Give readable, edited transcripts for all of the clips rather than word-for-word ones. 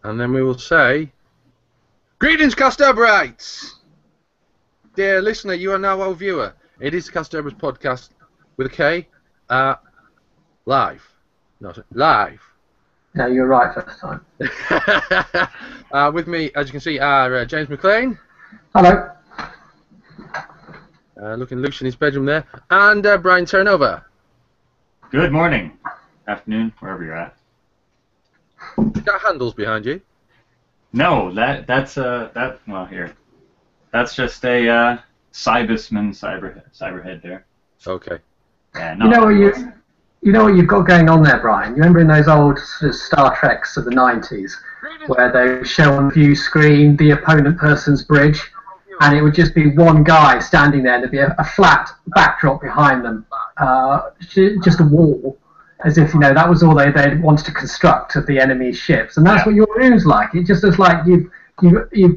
and then we will say, "Greetings, Casterbrites! Dear listener, you are now our viewer. It is the Casterbrites podcast with a K, live. No, sorry, live. No, you're right first time. With me, as you can see, are James McLean. Hello. Looking loose in his bedroom there, and Brian Terranova. Good morning, afternoon, wherever you're at. You got handles behind you? No, that's well here. That's just a Cybusman cyberhead there. Okay. Yeah, no, you know what you've got going on there, Brian. You remember in those old sort of Star Treks of the '90s, where they show on view screen the opponent person's bridge, and it would just be one guy standing there, and there'd be a flat backdrop behind them, just a wall, as if that was all they wanted to construct of the enemy's ships, and that's what your room's like. It just looks like you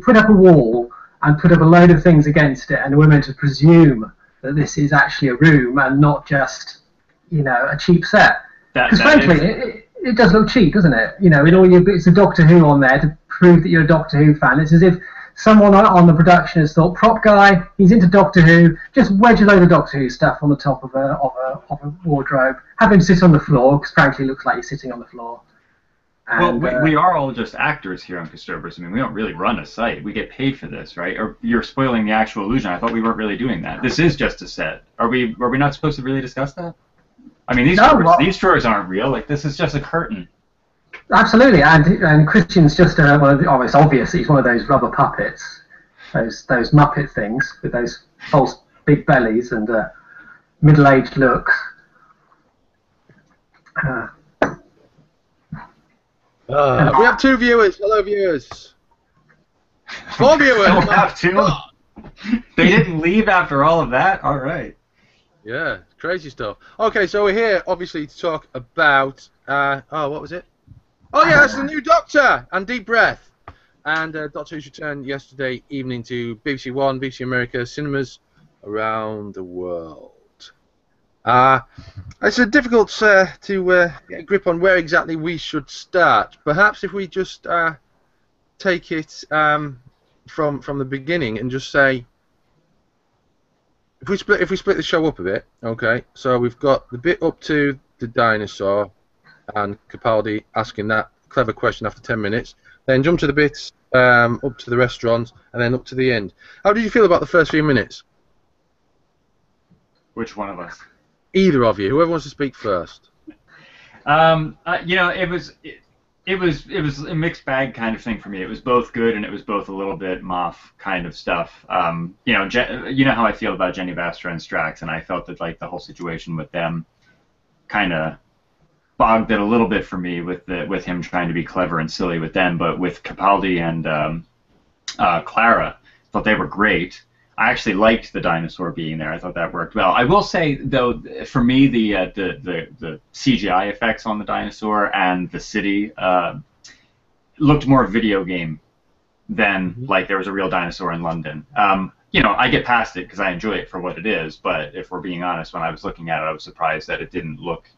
put up a wall and put up a load of things against it, and we're meant to presume that this is actually a room and not just a cheap set. Because frankly, it does look cheap, doesn't it? In all your bits of Doctor Who on there to prove that you're a Doctor Who fan. It's as if someone on the production has thought, prop guy, he's into Doctor Who, just wedge a load of Doctor Who stuff on the top of a wardrobe, have him sit on the floor, because frankly it looks like he's sitting on the floor. And, well, we are all just actors here on Casterbrites. I mean, we don't really run a site. We get paid for this, right? Or you're spoiling the actual illusion. I thought we weren't really doing that. This is just a set. Are we not supposed to really discuss that? I mean, these drawers aren't real. Like, this is just a curtain. Absolutely, and Christian's just it's obvious he's one of those rubber puppets, those Muppet things with those false big bellies and middle-aged looks. We have 2 viewers. Hello, viewers. 4 viewers. Still have 2. They didn't leave after all of that. All right. Yeah, crazy stuff. Okay, so we're here obviously to talk about what was it? Oh yeah, that's the new Doctor and Deep Breath, and Doctor Who's returned yesterday evening to BBC One, BBC America cinemas around the world. It's difficult to get a grip on where exactly we should start. Perhaps if we just take it from the beginning and just say, if we split the show up a bit, okay. So we've got the bit up to the dinosaur and Capaldi asking that clever question after 10 minutes. Then jump to the bits up to the restaurant and then up to the end. How did you feel about the first few minutes? Which one of us? Either of you, whoever wants to speak first. It was a mixed bag kind of thing for me. It was both good and it was both a little bit moff kind of stuff. You know how I feel about Jenny Vastra and Strax, and I felt that like the whole situation with them kind of bogged it a little bit for me with him trying to be clever and silly with them. But with Capaldi and Clara, I thought they were great. I actually liked the dinosaur being there. I thought that worked well. I will say, though, for me, the CGI effects on the dinosaur and the city looked more video game than like there was a real dinosaur in London. I get past it because I enjoy it for what it is. But if we're being honest, when I was looking at it, I was surprised that it didn't look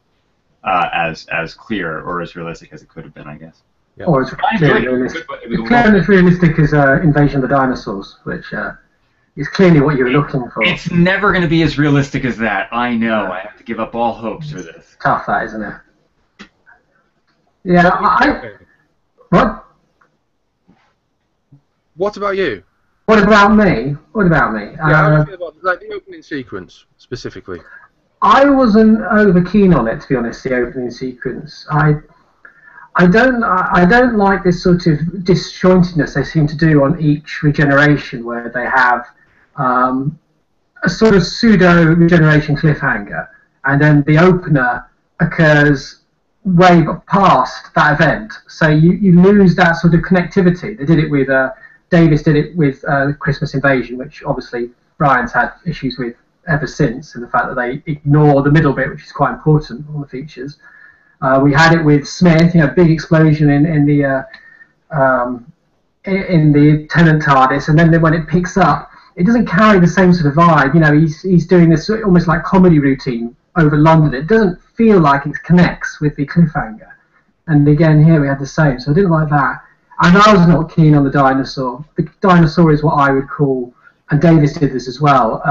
as clear or as realistic as it could have been, I guess. Yeah. Or as realistic as Invasion of the Dinosaurs, which. It's clearly what you're looking for. It's never going to be as realistic as that. I know. I have to give up all hopes for this. Tough, that, isn't it? Yeah, What? What about you? What about me? Yeah, how do you feel about like the opening sequence specifically? I wasn't over keen on it, to be honest. The opening sequence. I don't like this sort of disjointedness they seem to do on each regeneration, where they have a sort of pseudo regeneration cliffhanger, and then the opener occurs way past that event, so you lose that sort of connectivity. They did it with Davis did it with Christmas Invasion, which obviously Brian's had issues with ever since, and the fact that they ignore the middle bit, which is quite important on the features. We had it with Smith, big explosion in the Tenant TARDIS, and then when it picks up, it doesn't carry the same sort of vibe. He's doing this almost like comedy routine over London. It doesn't feel like it connects with the cliffhanger. And again, here we had the same, so I didn't like that. And I was not keen on the dinosaur. The dinosaur is what I would call, and Davis did this as well,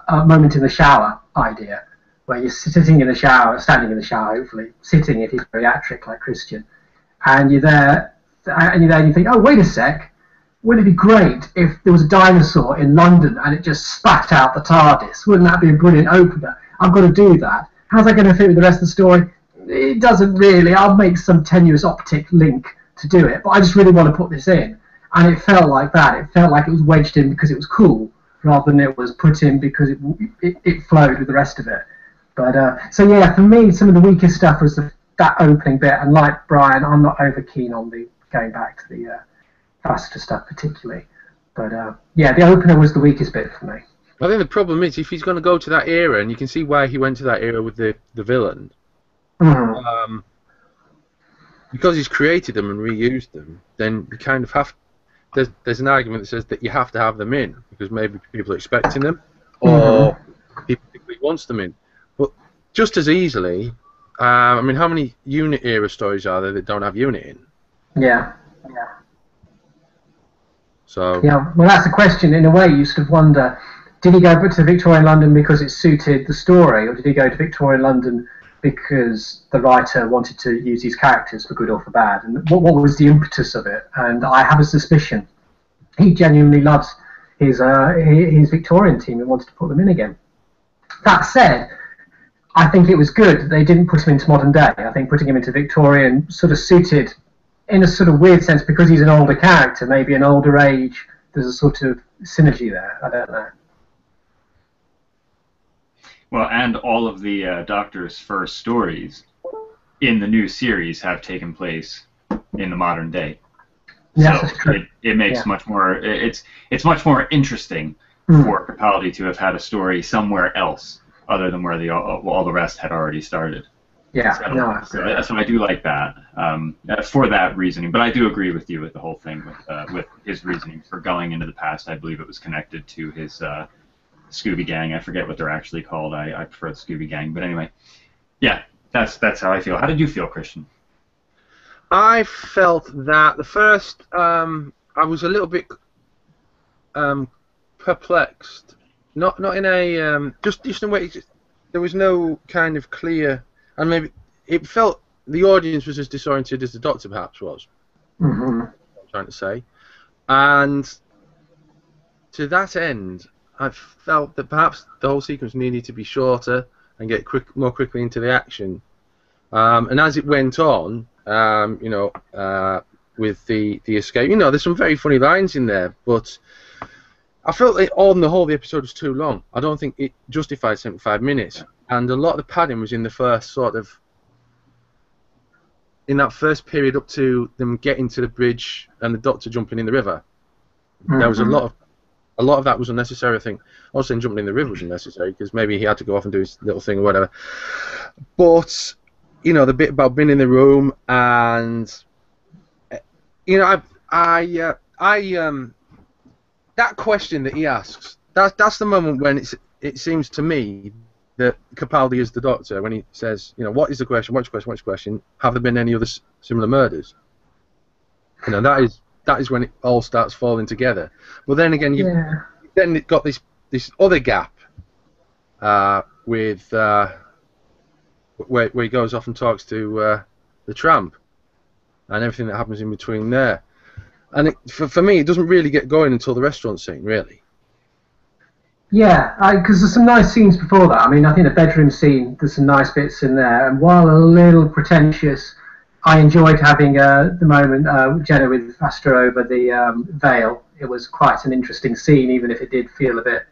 a moment in the shower idea, where you're sitting in the shower, standing in the shower, hopefully, sitting if you're geriatric like Christian, and you're there, and you think, oh, wait a sec, wouldn't it be great if there was a dinosaur in London and it just spat out the TARDIS? Wouldn't that be a brilliant opener? I've got to do that. How's that going to fit with the rest of the story? It doesn't really. I'll make some tenuous optic link to do it, but I just really want to put this in. And it felt like that. It felt like it was wedged in because it was cool, rather than it was put in because it flowed with the rest of it. But so yeah, for me, some of the weakest stuff was that opening bit. And like Brian, I'm not over keen on the going back to the faster stuff particularly. But yeah, the opener was the weakest bit for me. I think the problem is if he's going to go to that era, and you can see why he went to that era with the villain, because he's created them and reused them, then you kind of have. There's an argument that says that you have to have them in because maybe people are expecting them, or he particularly wants them in. But just as easily, I mean, how many Unit era stories are there that don't have Unit in? Yeah. So. Yeah. Well, that's the question. In a way, you sort of wonder. Did he go to Victorian London because it suited the story, or did he go to Victorian London because the writer wanted to use these characters for good or for bad? And what was the impetus of it? And I have a suspicion he genuinely loves his Victorian team and wanted to put them in again. That said, I think it was good they didn't put him into modern day. I think putting him into Victorian sort of suited, in a sort of weird sense, because he's an older character, maybe an older age, there's a sort of synergy there. I don't know. Well, and all of the Doctor's first stories in the new series have taken place in the modern day. Yes, so that's true. It makes much more. It's much more interesting for Capaldi to have had a story somewhere else other than where all the rest had already started. Yeah, so I do like that for that reasoning. But I do agree with you with the whole thing with his reasoning for going into the past. I believe it was connected to his. Scooby Gang. I forget what they're actually called. I prefer the Scooby Gang. But anyway, yeah, that's how I feel. How did you feel, Christian? I felt that the first, I was a little bit perplexed. Not in a just in a way. There was no kind of clear, and maybe it felt the audience was as disoriented as the Doctor perhaps was. I'm trying to say, and to that end, I felt that perhaps the whole sequence needed to be shorter and get more quickly into the action. And as it went on, with the escape, there's some very funny lines in there, but I felt that on the whole the episode was too long. I don't think it justified 75 minutes, and a lot of the padding was in the first in that first period up to them getting to the bridge and the Doctor jumping in the river. There was a lot of that was unnecessary, I think. Also, jumping in the river was unnecessary because maybe he had to go off and do his little thing or whatever. But, the bit about being in the room and, that question that he asks, that's the moment when it seems to me that Capaldi is the Doctor when he says, what is the question, what's the question, have there been any other similar murders? That is when it all starts falling together. But then again, then it got this other gap with where he goes off and talks to the tramp and everything that happens in between there. And for me, it doesn't really get going until the restaurant scene, really. Yeah, because there's some nice scenes before that. I mean, I think the bedroom scene, there's some nice bits in there. And while a little pretentious, I enjoyed having the moment Jenna with Astor over the veil. It was quite an interesting scene, even if it did feel a bit.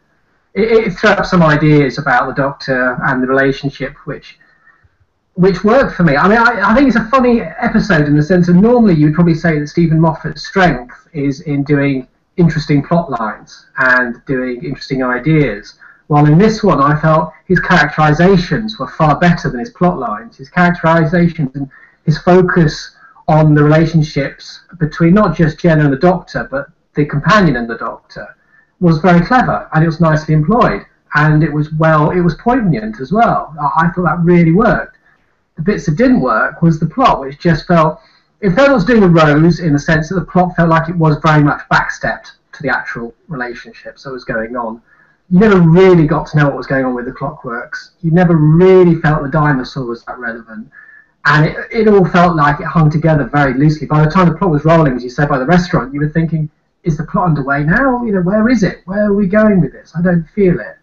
It threw up some ideas about the Doctor and the relationship, which worked for me. I mean, I think it's a funny episode in the sense of normally you'd probably say that Stephen Moffat's strength is in doing interesting plot lines and doing interesting ideas. While in this one, I felt his characterizations were far better than his plot lines. His characterizations and his focus on the relationships between not just Jenna and the Doctor, but the companion and the Doctor, was very clever, and it was nicely employed, and it was poignant as well. I thought that really worked. The bits that didn't work was the plot, which just felt it felt it was doing a rose in the sense that the plot felt like it was very much backstepped to the actual relationships that was going on. You never really got to know what was going on with the clockworks. You never really felt the dinosaur was that relevant. And it all felt like it hung together very loosely. By the time the plot was rolling, as you said, by the restaurant, you were thinking, is the plot underway now? Where is it? Where are we going with this? I don't feel it.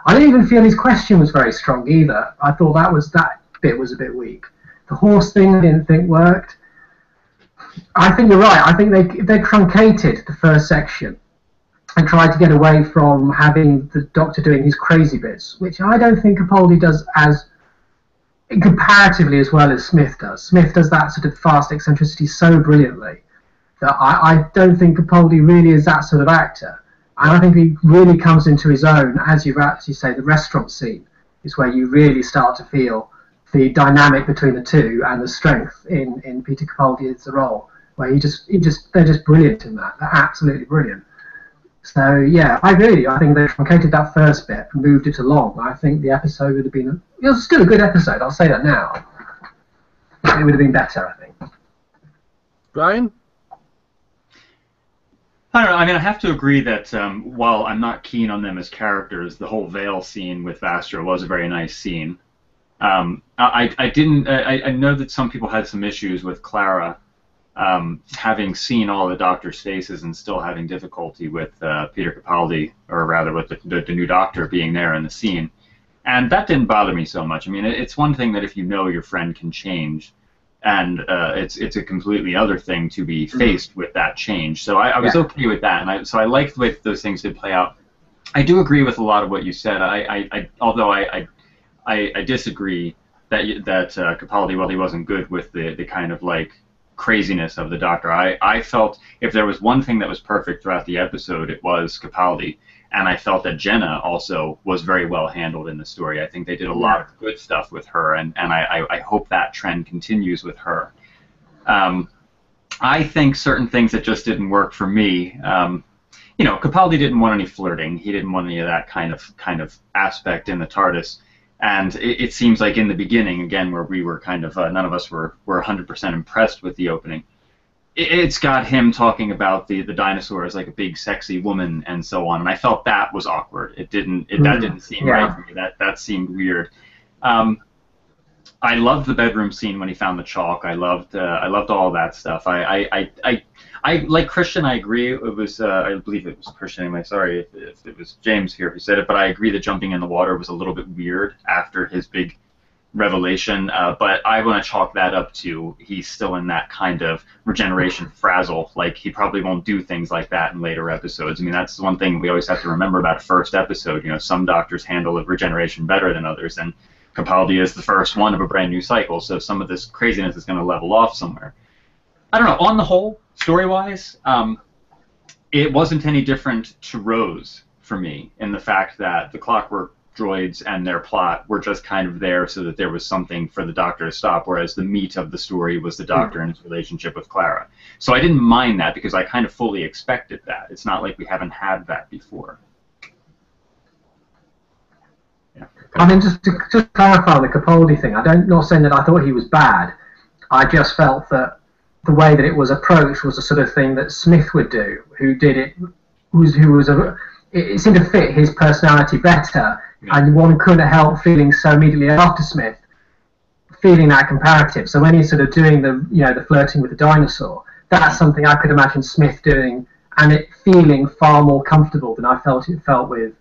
I didn't even feel his question was very strong either. I thought that bit was a bit weak. The horse thing I didn't think worked. I think you're right. I think they truncated the first section and tried to get away from having the Doctor doing his crazy bits, which I don't think Capaldi does as comparatively as well as Smith does. Smith does that sort of fast eccentricity so brilliantly that I don't think Capaldi really is that sort of actor. And I think he really comes into his own, as you say, the restaurant scene is where you really start to feel the dynamic between the two and the strength in Peter Capaldi as the role, where they're just brilliant in that. They're absolutely brilliant. So yeah, I agree. I think they truncated that first bit and moved it along. I think the episode would have been it was still a good episode. I'll say that now. It would have been better, I think. Brian? I don't know. I mean, I have to agree that while I'm not keen on them as characters, the whole veil scene with Vastra was a very nice scene. I know that some people had some issues with Clara having seen all the Doctor's faces and still having difficulty with Peter Capaldi, or rather with the new Doctor being there in the scene. And that didn't bother me so much. I mean, it's one thing that if you know your friend can change, and it's a completely other thing to be faced with that change. So I was okay with that, and so I liked the way those things did play out. I do agree with a lot of what you said. Although I disagree that Capaldi, while he wasn't good with the kind of like craziness of the Doctor, I felt if there was one thing that was perfect throughout the episode, it was Capaldi. And I felt that Jenna also was very well handled in the story. I think they did a lot of good stuff with her, and I hope that trend continues with her. I think certain things that just didn't work for me. Capaldi didn't want any flirting. He didn't want any of that kind of aspect in the TARDIS. And it seems like in the beginning, again, where we were kind of none of us were 100% impressed with the opening. It's got him talking about the dinosaur as like a big sexy woman and so on, and I felt that was awkward. That didn't seem right for me. That seemed weird. I loved the bedroom scene when he found the chalk. I loved all that stuff. I like Christian. I agree. It was I believe it was Christian anyway. Sorry if it was James here who said it, but I agree that jumping in the water was a little bit weird after his big revelation, but I want to chalk that up to he's still in that kind of regeneration frazzle. Like, he probably won't do things like that in later episodes. I mean, that's one thing we always have to remember about a first episode. Some Doctors handle the regeneration better than others, and Capaldi is the first one of a brand new cycle, so some of this craziness is going to level off somewhere. I don't know. On the whole, story-wise, it wasn't any different to Rose for me in the fact that the Clockwork droids and their plot were just kind of there so that there was something for the Doctor to stop, whereas the meat of the story was the Doctor and his relationship with Clara. So I didn't mind that because I kind of fully expected that. It's not like we haven't had that before. Yeah. I mean, just to clarify the Capaldi thing, not saying that I thought he was bad. I just felt that the way that it was approached was the sort of thing that Smith would do, it seemed to fit his personality better. And one couldn't help feeling so immediately after Smith, feeling that comparative. So when he's sort of doing the flirting with the dinosaur, that's something I could imagine Smith doing, and it feeling far more comfortable than I felt it felt with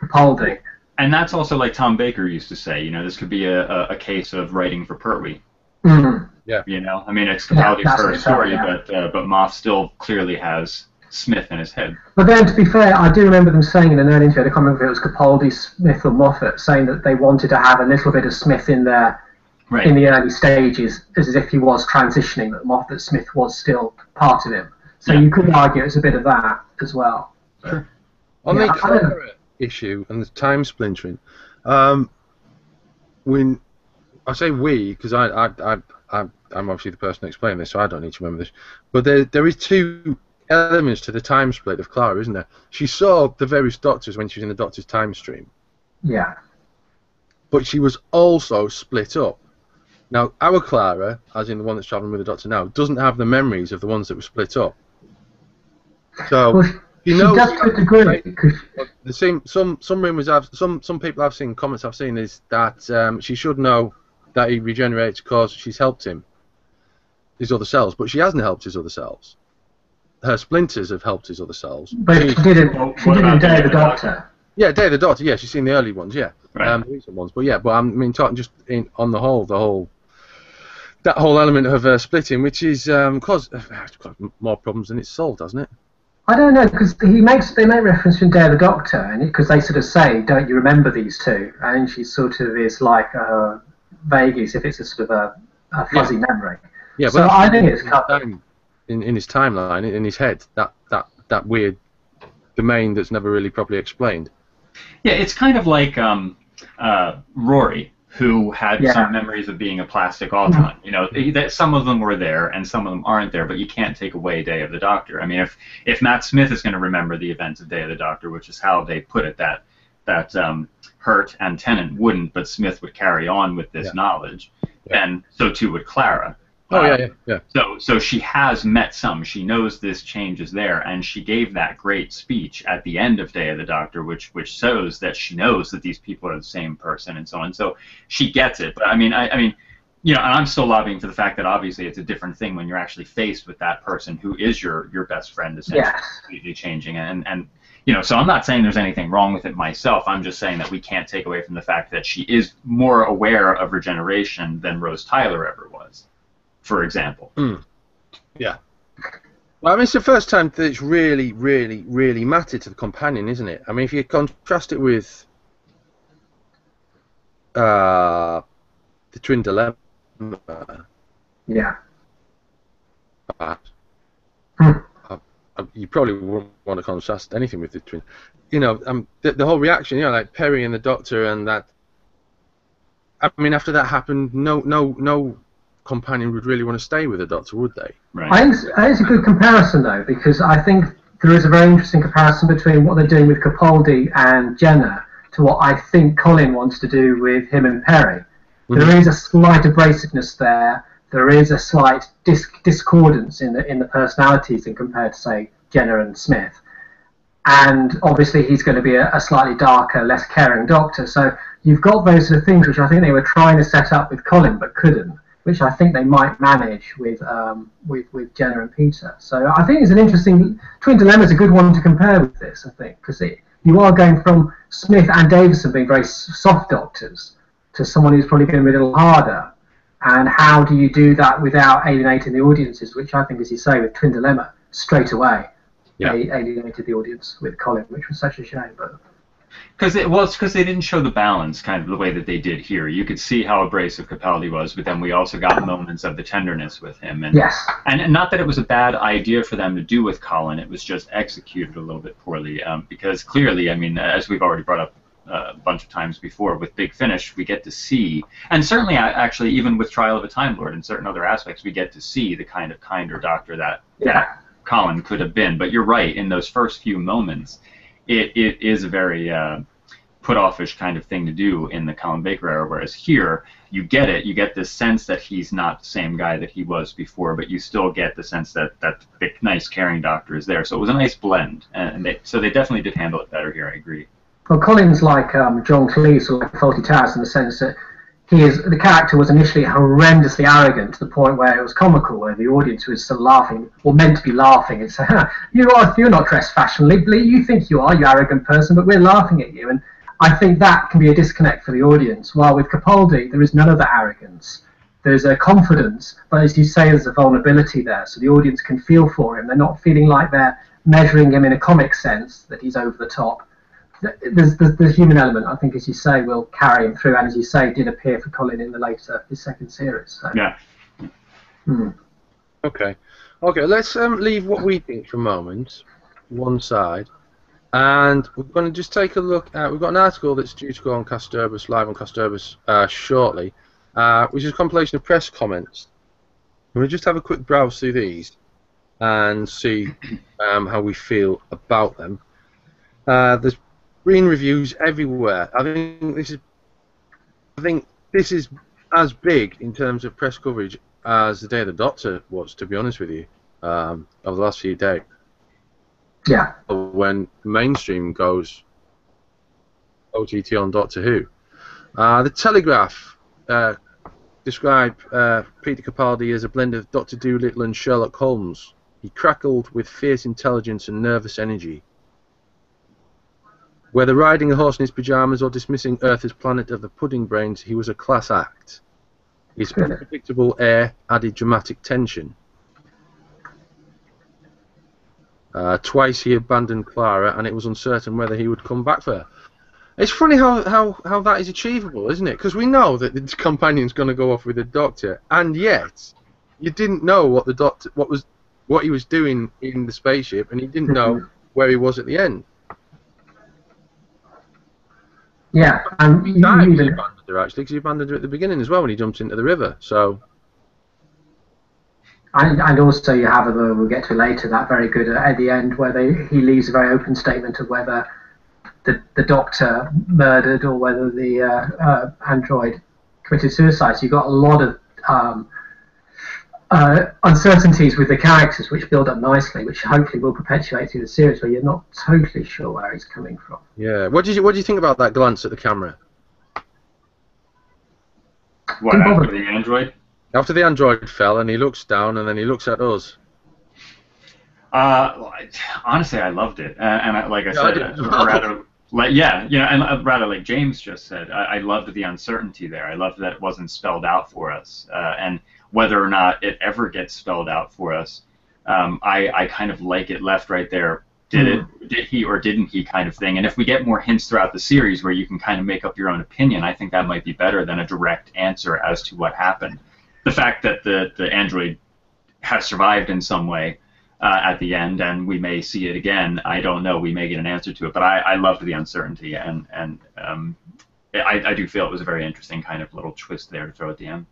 Capaldi. And that's also like Tom Baker used to say. This could be a case of writing for Pertwee. Mm-hmm. Yeah. I mean, it's Capaldi's first story, but Moff still clearly has Smith in his head. But then, to be fair, I do remember them saying in an early interview, I can't remember if it was Capaldi, Smith, or Moffat, saying that they wanted to have a little bit of Smith in there in the early stages, as if he was transitioning, that Smith was still part of him. So you could argue it's a bit of that as well. Sure. On the Clara issue and the time splintering, when I say we, because I'm obviously the person explaining this, so I don't need to remember this, but there is two elements to the time split of Clara, isn't there? She saw the various Doctors when she was in the Doctor's time stream. Yeah. But she was also split up. Now, our Clara, as in the one that's travelling with the Doctor now, doesn't have the memories of the ones that were split up. So Well, she does to a degree. Some rumors some people I've seen, comments I've seen, is that she should know that he regenerates because she's helped him, his other selves, but she hasn't helped his other selves. Her splinters have helped his other selves. But she didn't. She didn't Day of the Doctor. Yeah, Day of the Doctor. Yeah, she's seen the early ones. Yeah, right. The recent ones. But yeah, I mean, talking just on the whole. That whole element of splitting, which is caused more problems than it's solved, doesn't it? I don't know, because they make reference to Day of the Doctor, and because they sort of say, "Don't you remember these two?" And she sort of is like vaguely, as if it's a sort of a fuzzy memory. Yeah, so I think it's covered in his timeline, in his head, that weird domain that's never really properly explained. Yeah, it's kind of like Rory, who had some memories of being a plastic Auton. You know, that some of them were there and some of them aren't there, but you can't take away Day of the Doctor. I mean, if Matt Smith is going to remember the events of Day of the Doctor, which is how they put it, that Hurt and Tennant wouldn't, but Smith would carry on with this knowledge, then so too would Clara. Oh, yeah. So she has met some. She knows this change is there, and she gave that great speech at the end of Day of the Doctor, which shows that she knows that these people are the same person and so on. So she gets it. But I mean, you know, and I'm still lobbying for the fact that obviously it's a different thing when you're actually faced with that person who is your best friend, essentially completely changing. And you know, so I'm not saying there's anything wrong with it myself. I'm just saying that we can't take away from the fact that she is more aware of regeneration than Rose Tyler ever was, for example. Yeah. Well, I mean, it's the first time that it's really, really, really mattered to the companion, isn't it? I mean, if you contrast it with the Twin Dilemma, you probably wouldn't want to contrast anything with the Twin. You know, the whole reaction, you know, like Perry and the Doctor, and that. I mean, after that happened, no companion would really want to stay with the Doctor, would they? Right. I think it's a good comparison, though, because I think there is a very interesting comparison between what they're doing with Capaldi and Jenna to what I think Colin wants to do with him and Perry. Mm-hmm. There is a slight abrasiveness there. There is a slight discordance in the personalities in compared to, say, Jenna and Smith. And obviously he's going to be a slightly darker, less caring Doctor. So you've got those sort of things which I think they were trying to set up with Colin but couldn't, which I think they might manage with Jenna and Peter. So I think it's an interesting... Twin Dilemma is a good one to compare with this, I think, because you are going from Smith and Davison being very soft Doctors to someone who's probably going to be a little harder. And how do you do that without alienating the audiences, which I think, as you say, with Twin Dilemma, straight away they alienated the audience with Colin, which was such a shame. But it's because they didn't show the balance kind of the way that they did here. You could see how abrasive Capaldi was, but then we also got moments of the tenderness with him. And, and not that it was a bad idea for them to do with Colin, it was just executed a little bit poorly. Because clearly, I mean, as we've already brought up a bunch of times before, with Big Finish, we get to see, and certainly actually even with Trial of a Time Lord in certain other aspects, we get to see the kind of kinder Doctor that Colin could have been. But you're right, in those first few moments, it is a very put-offish kind of thing to do in the Colin Baker era, whereas here, you get this sense that he's not the same guy that he was before, but you still get the sense that the nice, caring Doctor is there. So it was a nice blend, and they definitely did handle it better here, I agree. Well, Colin's like John Cleese or like Fawlty Towers in the sense that the character was initially horrendously arrogant to the point where it was comical, where the audience was still laughing, or meant to be laughing, and say, you're not dressed fashionably, you think you are, you arrogant person, but we're laughing at you. And I think that can be a disconnect for the audience, while with Capaldi, there is none of that arrogance. There's a confidence, but as you say, there's a vulnerability there, so the audience can feel for him. They're not feeling like they're measuring him in a comic sense, that he's over the top. There's the human element, I think, as you say, will carry him through, and as you say, did appear for Colin in his second series. So. Yeah. Okay, let's leave what we think for a moment, one side, and we're going to just take a look at, we've got an article that's due to go on Casturbis, live on Casturbis shortly, which is a compilation of press comments. We'll just have a quick browse through these and see how we feel about them. There's green reviews everywhere. I think this is as big in terms of press coverage as the Day of the Doctor was, to be honest with you, over the last few days. Yeah. When mainstream goes OTT on Doctor Who. The Telegraph described Peter Capaldi as a blend of Dr. Dolittle and Sherlock Holmes. He crackled with fierce intelligence and nervous energy. Whether riding a horse in his pyjamas or dismissing Earth as planet of the pudding brains, he was a class act. His unpredictable air added dramatic tension. Twice he abandoned Clara, and it was uncertain whether he would come back for her. It's funny how that is achievable, isn't it? Because we know that the companion's going to go off with the Doctor, and yet you didn't know what the Doctor, what he was doing in the spaceship, and he didn't know where he was at the end. Yeah, and he abandoned her actually, because he abandoned her at the beginning as well when he jumped into the river. So. And also you have, we'll get to later, that very good at the end where he leaves a very open statement of whether the Doctor murdered or whether the android committed suicide. So you've got a lot of uncertainties with the characters which build up nicely, which hopefully will perpetuate through the series where you're not totally sure where he's coming from. Yeah. What do you think about that glance at the camera? What, after the android? After the android fell and he looks down and then he looks at us. Honestly, I loved it, and like I said, rather like James just said, I loved the uncertainty there. I loved that it wasn't spelled out for us, and whether or not it ever gets spelled out for us, I kind of like it left right there. Did he or didn't he kind of thing? And if we get more hints throughout the series where you can kind of make up your own opinion, I think that might be better than a direct answer as to what happened. The fact that the android has survived in some way at the end, and we may see it again, I don't know. We may get an answer to it, but I loved the uncertainty, and I do feel it was a very interesting kind of little twist there to throw at the end.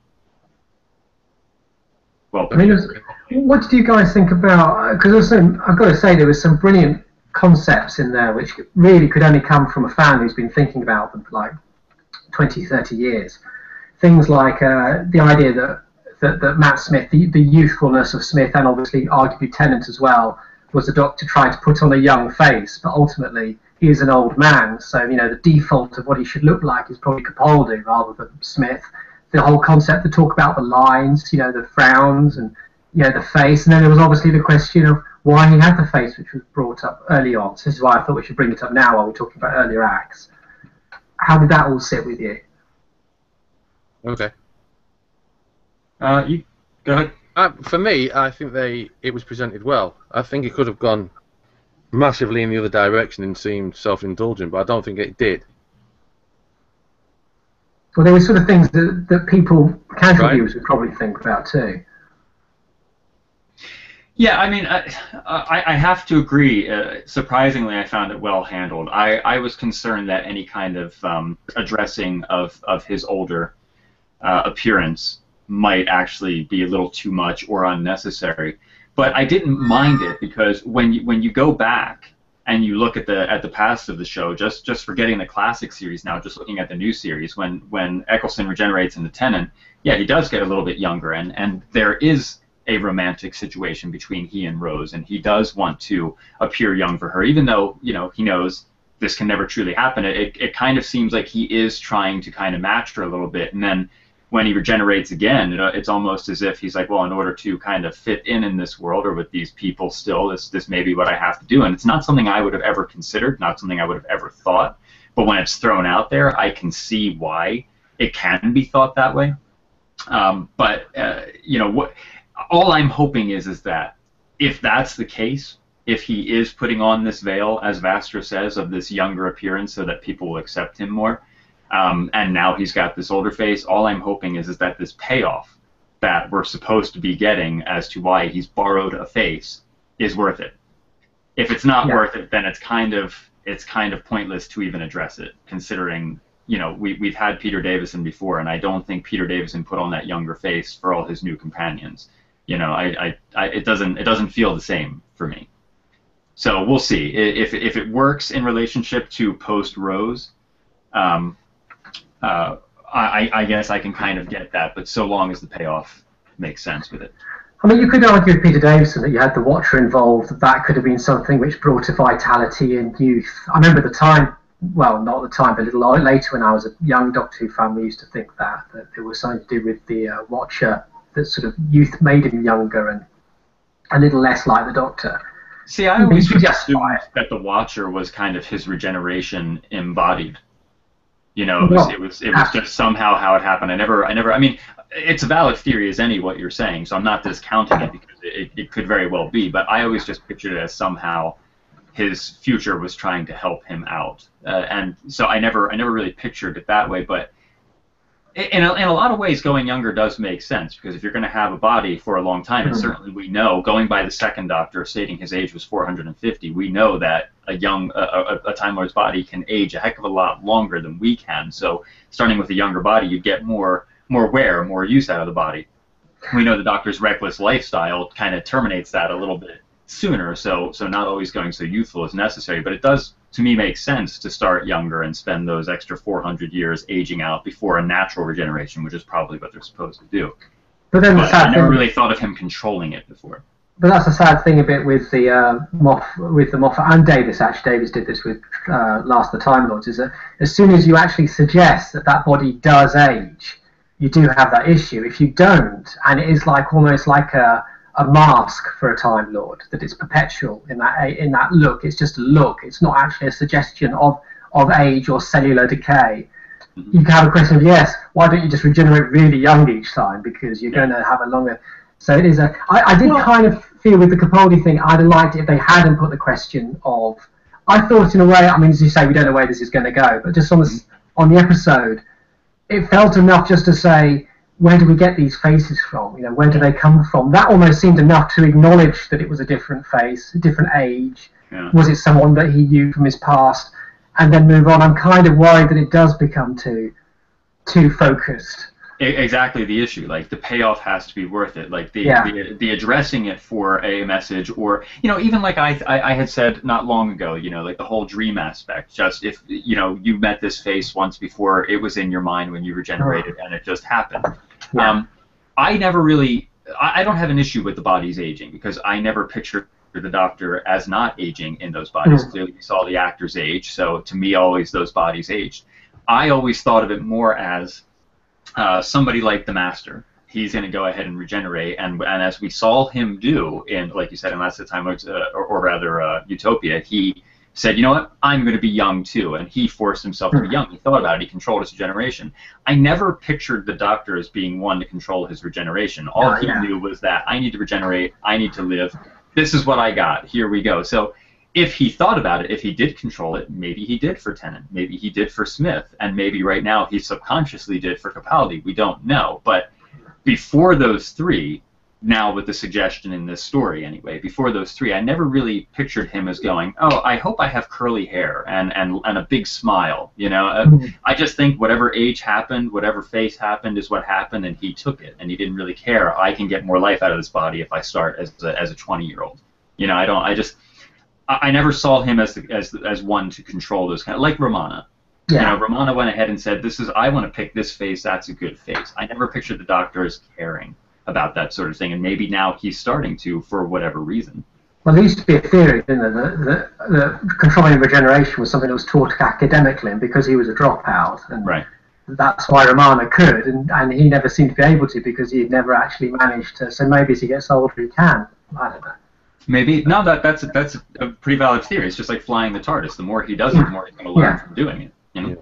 Well, I mean, what did you guys think about? Because I've got to say there was some brilliant concepts in there which really could only come from a fan who's been thinking about them for like 20, 30 years. Things like the idea that Matt Smith, the youthfulness of Smith, and obviously arguably Tennant as well, was the Doctor trying to put on a young face, but ultimately he is an old man, so the default of what he should look like is probably Capaldi rather than Smith. The whole concept to talk about the lines, the frowns and the face, and then there was obviously the question of why he had the face, which was brought up early on. So this is why I thought we should bring it up now while we're talking about earlier acts. How did that all sit with you? Okay. You go ahead. For me, I think it was presented well. I think it could have gone massively in the other direction and seemed self-indulgent, but I don't think it did. Well, there were sort of things that people, casual viewers, would probably think about too. Yeah, I mean, I have to agree. Surprisingly, I found it well handled. I was concerned that any kind of addressing of his older appearance might actually be a little too much or unnecessary. But I didn't mind it because when you go back and you look at the past of the show, just forgetting the classic series now, just looking at the new series, when Eccleston regenerates into Tennant, yeah, he does get a little bit younger, and there is a romantic situation between he and Rose, and he does want to appear young for her, even though he knows this can never truly happen. It kind of seems like he is trying to kind of match her a little bit, and then when he regenerates again, it's almost as if he's like, well, in order to kind of fit in this world or with these people still, this may be what I have to do. And it's not something I would have ever considered, not something I would have ever thought. But when it's thrown out there, I can see why it can be thought that way. But all I'm hoping is that if that's the case, if he is putting on this veil, as Vastra says, of this younger appearance so that people will accept him more, and now he's got this older face, all I'm hoping is that this payoff that we're supposed to be getting as to why he's borrowed a face is worth it. If it's not worth it, then it's kind of pointless to even address it, considering we've had Peter Davison before, and I don't think Peter Davison put on that younger face for all his new companions. It doesn't feel the same for me. So we'll see if it works in relationship to post Rose. I guess I can kind of get that, but so long as the payoff makes sense with it. I mean, you could argue with Peter Davison that you had the Watcher involved, that could have been something which brought a vitality and youth. I remember at the time, well, not at the time, but a little later when I was a young Doctor Who fan, we used to think that there was something to do with the Watcher, that sort of youth made him younger and a little less like the Doctor. See, I always assumed that the Watcher was kind of his regeneration embodied. You know, it was just somehow how it happened. I mean, it's a valid theory as any what you're saying, so I'm not discounting it because it could very well be, but I always just pictured it as somehow his future was trying to help him out. And so I never really pictured it that way, but in a lot of ways, going younger does make sense, because if you're going to have a body for a long time, and certainly we know, going by the second Doctor stating his age was 450, we know that a Time Lord's body can age a heck of a lot longer than we can. So starting with a younger body, you get more wear, more use out of the body. We know the Doctor's reckless lifestyle kind of terminates that a little bit sooner, so not always going so youthful is necessary, but it does, to me, make sense to start younger and spend those extra 400 years aging out before a natural regeneration, which is probably what they're supposed to do. But then I never really thought of him controlling it before. But that's a sad thing a bit with the Moffat and Davis. Actually, Davis did this with Last of the Time Lords. Is that as soon as you actually suggest that body does age, you do have that issue. If you don't, and it is like almost like a mask for a Time Lord, that it's perpetual in that look. It's just a look. It's not actually a suggestion of age or cellular decay. Mm-hmm. You can have a question of, yes, why don't you just regenerate really young each time, because you're going to have a longer. So it is I did kind of feel with the Capaldi thing, I'd have liked it if they hadn't put the question of. I thought in a way, I mean, as you say, we don't know where this is going to go, but just on the episode, it felt enough just to say, where do we get these faces from? You know, where do they come from? That almost seemed enough to acknowledge that it was a different face, a different age. Yeah. Was it someone that he knew from his past? And then move on. I'm kind of worried that it does become too focused. Exactly the issue. Like, the payoff has to be worth it. Like the addressing it for a message, or even like I had said not long ago. Like the whole dream aspect. Just if you met this face once before, it was in your mind when you regenerated, and it just happened. Yeah. I never really. I don't have an issue with the bodies aging, because I never pictured the Doctor as not aging in those bodies. Clearly, we saw the actors age, so to me, always those bodies aged. I always thought of it more as somebody like the Master. He's going to go ahead and regenerate, and as we saw him do in, like you said, in Last of the Time Lords, or rather Utopia, he said, you know what, I'm going to be young too, and he forced himself to be young. He thought about it. He controlled his regeneration. I never pictured the Doctor as being one to control his regeneration. All he knew was that I need to regenerate, I need to live. This is what I got. Here we go. So if he thought about it, if he did control it, maybe he did for Tennant, maybe he did for Smith, and maybe right now he subconsciously did for Capaldi. We don't know. But before those three, now with the suggestion in this story anyway, before those three, I never really pictured him as going, oh, I hope I have curly hair and a big smile. I just think whatever age happened, whatever face happened is what happened, and he took it, and he didn't really care. I can get more life out of this body if I start as a 20-year-old. I never saw him as one to control those kind of, like Romana. Yeah. Romana went ahead and said, I want to pick this face, that's a good face. I never pictured the Doctor as caring about that sort of thing, and maybe now he's starting to, for whatever reason. Well, there used to be a theory, didn't there, that controlling regeneration was something that was taught academically, and because he was a dropout, and right. That's why Romana could, and he never seemed to be able to, because he had never actually managed to. So maybe as he gets older, he can. I don't know. Maybe. No, that's a pretty valid theory. It's just like flying the TARDIS. The more he does it, the more he's going to learn from doing it. Yeah.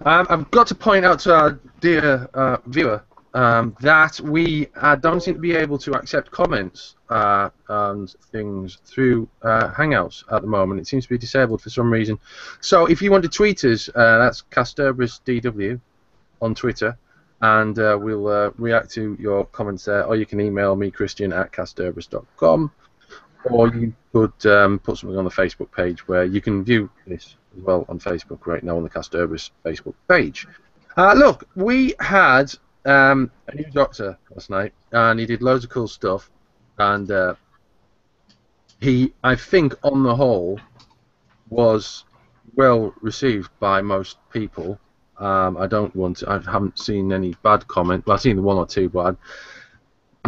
I've got to point out to our dear viewer that we don't seem to be able to accept comments and things through Hangouts at the moment. It seems to be disabled for some reason. So if you want to tweet us, that's CasterbrusDW on Twitter, and we'll react to your comments there. Or you can email me, Christian@casterbrus.com. Or you could put something on the Facebook page where you can view this as well on Facebook right now on the Casterbrus Facebook page. Look, we had a new Doctor last night, and he did loads of cool stuff, and he, I think, on the whole, was well received by most people. I don't want to, I haven't seen any bad comment. Well, I've seen the one or two, but I'm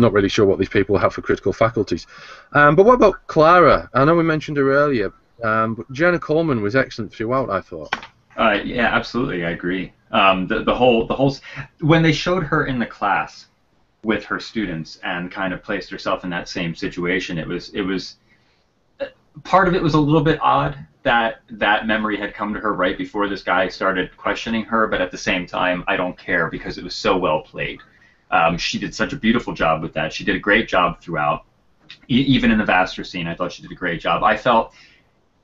not really sure what these people have for critical faculties. But what about Clara? I know we mentioned her earlier, but Jenna Coleman was excellent throughout, I thought. Yeah, absolutely, I agree. The whole when they showed her in the class with her students and kind of placed herself in that same situation, it was part of it was a little bit odd that that memory had come to her right before this guy started questioning her, but at the same time, I don't care because it was so well played. She did such a beautiful job with that. She did a great job throughout. Even in the Vaster scene, I thought she did a great job.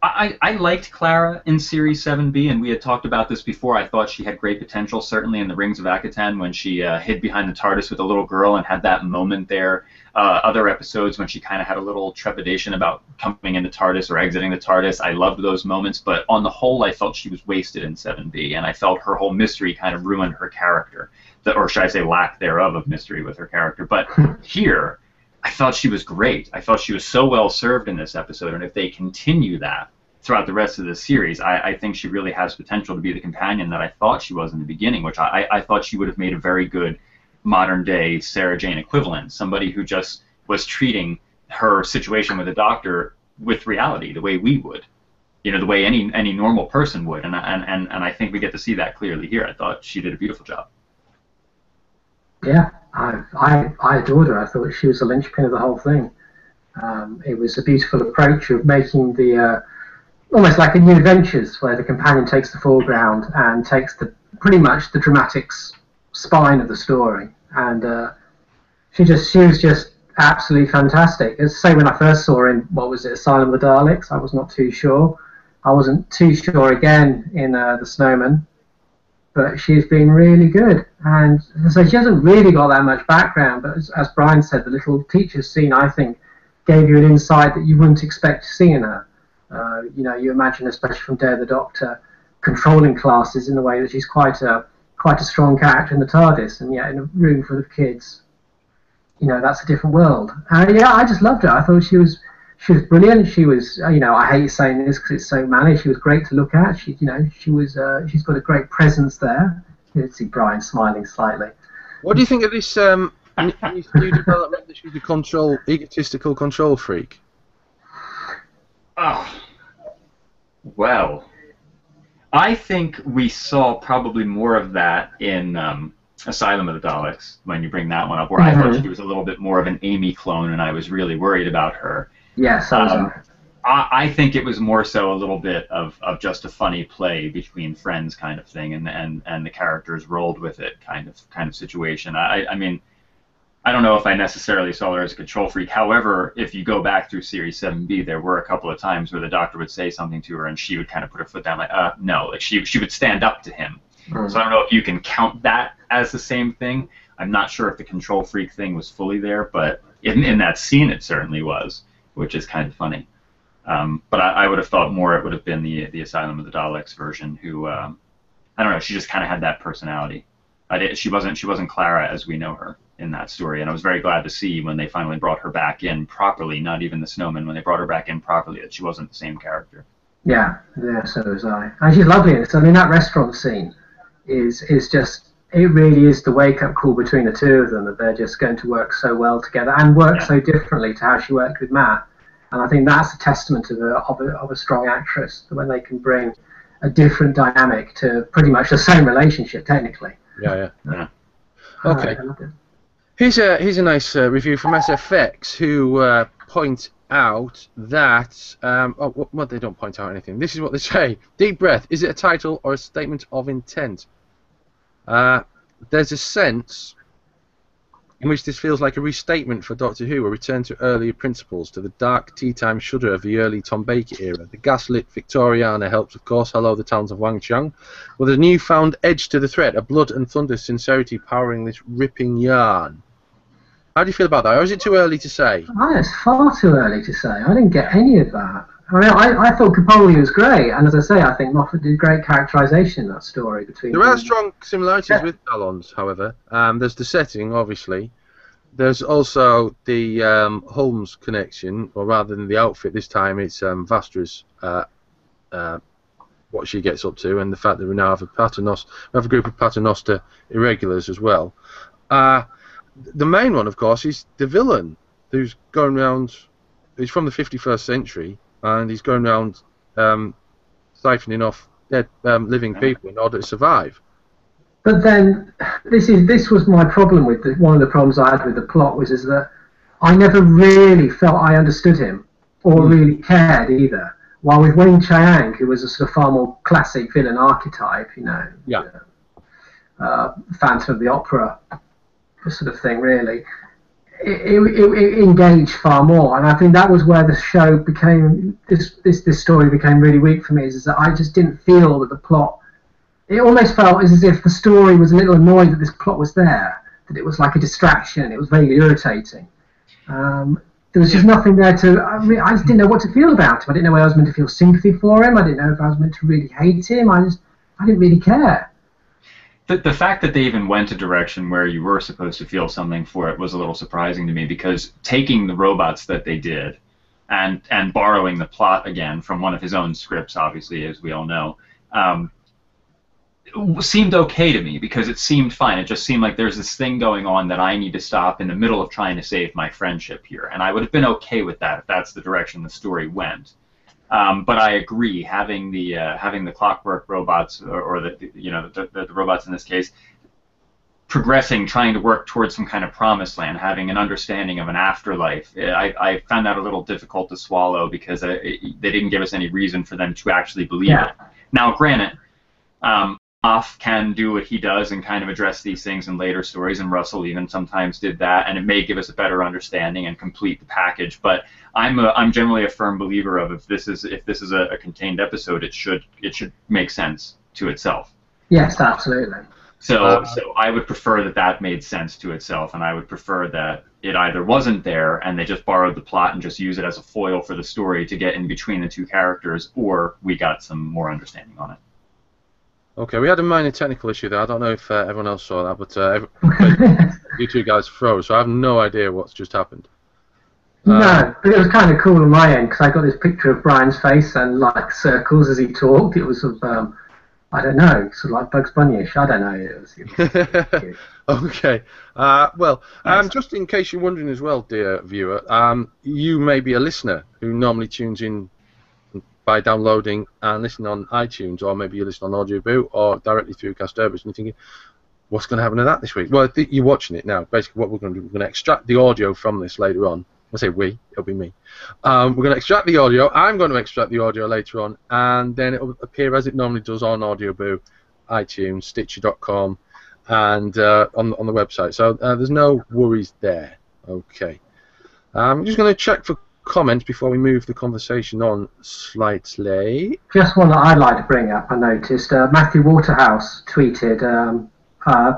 I liked Clara in Series 7B, and we had talked about this before. I thought she had great potential, certainly in the Rings of Akaten when she hid behind the TARDIS with a little girl and had that moment there. Other episodes when she kind of had a little trepidation about coming in the TARDIS or exiting the TARDIS. I loved those moments, but on the whole, I felt she was wasted in 7B, and I felt her whole mystery kind of ruined her character, or should I say lack thereof of mystery with her character. But here, I thought she was great. I thought she was so well served in this episode, and if they continue that throughout the rest of the series, I think she really has potential to be the companion that I thought she was in the beginning, which I thought she would have made a very good modern-day Sarah Jane equivalent, somebody who just was treating her situation with the Doctor with reality, the way we would, the way any normal person would, and I think we get to see that clearly here. I thought she did a beautiful job. Yeah, I adored her. I thought she was the linchpin of the whole thing. It was a beautiful approach of making the almost like in New Adventures, where the companion takes the foreground and takes pretty much the dramatic spine of the story. And she was just absolutely fantastic. As I say, when I first saw her in, what was it, Asylum of the Daleks, I was not too sure. I wasn't too sure again in The Snowman. But she's been really good. And so she hasn't really got that much background, but as Brian said, the little teacher's scene, I think, gave you an insight that you wouldn't expect to see in her. You imagine, especially from Day of the Doctor, controlling classes in the way that she's quite a strong character in the TARDIS, and yet in a room full of kids, that's a different world. I just loved her. I thought she was brilliant. She was, I hate saying this because it's so manly. She was great to look at. She's got a great presence there. You can see Brian smiling slightly. What do you think of this new development that she's a egotistical control freak? Oh, well, I think we saw probably more of that in Asylum of the Daleks, when you bring that one up, where I thought she was a little bit more of an Amy clone, and I was really worried about her. Yes, I think it was more so a little bit of just a funny play between friends kind of thing, and the characters rolled with it kind of situation. I mean, I don't know if I necessarily saw her as a control freak. However, if you go back through Series 7B, there were a couple of times where the Doctor would say something to her, and she would kind of put her foot down, like, no. Like, she would stand up to him. So I don't know if you can count that as the same thing. I'm not sure if the control freak thing was fully there, but in that scene it certainly was, which is kind of funny. But I would have thought more it would have been the Asylum of the Daleks version, who, I don't know, she just kind of had that personality. She wasn't Clara as we know her in that story, and I was very glad to see when they finally brought her back in properly, not even the Snowman, when they brought her back in properly, that she wasn't the same character. Yeah, so was I. And she's lovely in this. I mean, that restaurant scene is just, it really is the wake-up call between the two of them, that they're just going to work so well together and work so differently to how she worked with Matt. And I think that's a testament of a strong actress, when they can bring a different dynamic to pretty much the same relationship, technically. Yeah. Okay. Here's a nice review from SFX, who point out that they don't point out anything. This is what they say: Deep Breath. Is it a title or a statement of intent? There's a sense in which this feels like a restatement for Doctor Who, a return to earlier principles, to the dark tea-time shudder of the early Tom Baker era. The gaslit Victoriana helps, of course. Hello, the talents of Wang Chung. With a newfound edge to the threat, a blood and thunder sincerity powering this ripping yarn. How do you feel about that? Or is it too early to say? Oh, it's far too early to say. I didn't get any of that. I mean, I thought Capaldi was great, and as I say, I think Moffat did great characterisation in that story between. There are strong similarities with Talons, however. There's the setting, obviously. There's also the Holmes connection, or rather than the outfit this time, it's Vastra's what she gets up to, and the fact that we now have a group of Paternoster irregulars as well. The main one, of course, is the villain, who's going around. He's from the 51st century, and he's going around siphoning off dead living people in order to survive. But then, this was my problem with one of the problems I had with the plot is that I never really felt I understood him or really cared either. While with Wang Chiang, who was a sort of far more classic villain archetype, Phantom of the Opera sort of thing, really, it engaged far more, and I think that was where the show became this story became really weak for me. Is that I just didn't feel that the plot. It almost felt as if the story was a little annoyed that this plot was there, that it was like a distraction. It was vaguely irritating. There was just nothing there I just didn't know what to feel about him. I didn't know whether I was meant to feel sympathy for him. I didn't know if I was meant to really hate him. I didn't really care. The fact that they even went a direction where you were supposed to feel something for it was a little surprising to me, because taking the robots that they did and borrowing the plot again from one of his own scripts, obviously, as we all know, seemed okay to me, because it seemed fine. It just seemed like there's this thing going on that I need to stop in the middle of trying to save my friendship here, and I would have been okay with that if that's the direction the story went. But I agree, having the clockwork robots, or the robots in this case, progressing, trying to work towards some kind of promised land, having an understanding of an afterlife, I found that a little difficult to swallow, because they didn't give us any reason for them to actually believe it. Now, granted, Moff can do what he does and kind of address these things in later stories, and Russell even sometimes did that, and it may give us a better understanding and complete the package. But I'm generally a firm believer of if this is a contained episode, it should make sense to itself. Yes, absolutely. So I would prefer that made sense to itself, and I would prefer that it either wasn't there and they just borrowed the plot and just use it as a foil for the story to get in between the two characters, or we got some more understanding on it. Okay, we had a minor technical issue there. I don't know if everyone else saw that, but you two guys froze, so I have no idea what's just happened. No, but it was kind of cool on my end, because I got this picture of Brian's face and like circles as he talked. It was sort of, I don't know, sort of like Bugs Bunny-ish. I don't know. It was Okay. Just in case you're wondering as well, dear viewer, you may be a listener who normally tunes in by downloading and listening on iTunes, or maybe you listen on Audio Boot or directly through Casterbus, and you're thinking, what's going to happen to that this week? Well, you're watching it now. Basically, what we're going to do, we're going to extract the audio from this later on. I say we, it'll be me. We're going to extract the audio. I'm going to extract the audio later on, and then it'll appear as it normally does on Audio Boot, iTunes, Stitcher.com, and on the website. So there's no worries there. Okay. I'm just going to check for comments before we move the conversation on slightly. Just one that I'd like to bring up, I noticed. Matthew Waterhouse tweeted,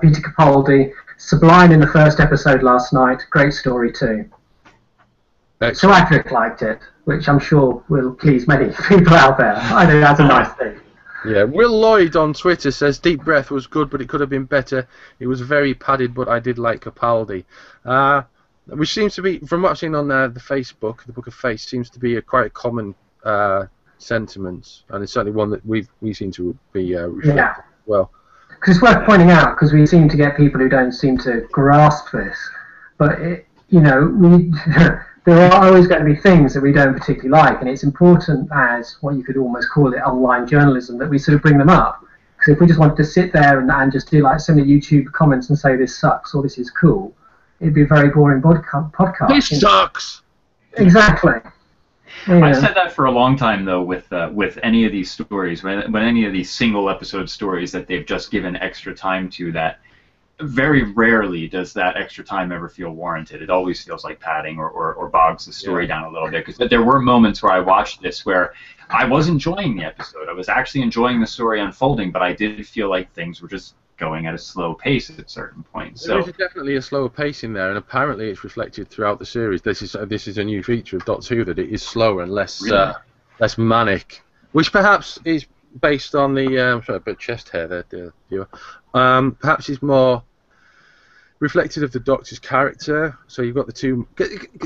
Peter Capaldi, sublime in the first episode last night, great story too. Excellent. So Adric liked it, which I'm sure will please many people out there. I think that's a nice thing. Yeah, Will Lloyd on Twitter says, Deep Breath was good, but it could have been better. It was very padded, but I did like Capaldi. Which seems to be, from what I've seen on the Facebook, the Book of Face, seems to be quite a common sentiment, and it's certainly one that we seem to be reflecting as well. Because it's worth pointing out, because we seem to get people who don't seem to grasp this, but there are always going to be things that we don't particularly like, and it's important as what you could almost call it online journalism that we sort of bring them up. Because if we just wanted to sit there and just do like some of the YouTube comments and say this sucks or this is cool, it'd be a very boring podcast. This sucks! Exactly. Yeah. I've said that for a long time, though, with any of these stories, when any of these single episode stories that they've just given extra time to, that very rarely does that extra time ever feel warranted. It always feels like padding or bogs the story down a little bit. Because there were moments where I watched this where I was enjoying the episode. I was actually enjoying the story unfolding, but I did feel like things were just going at a slow pace at certain points. So there is definitely a slower pace in there, and apparently it's reflected throughout the series. This is a new feature of Doctor Who, that it is slower and less less manic, which perhaps is based on the sorry, a bit of chest hair there, dear viewer. Perhaps is more reflected of the Doctor's character. So you've got the two.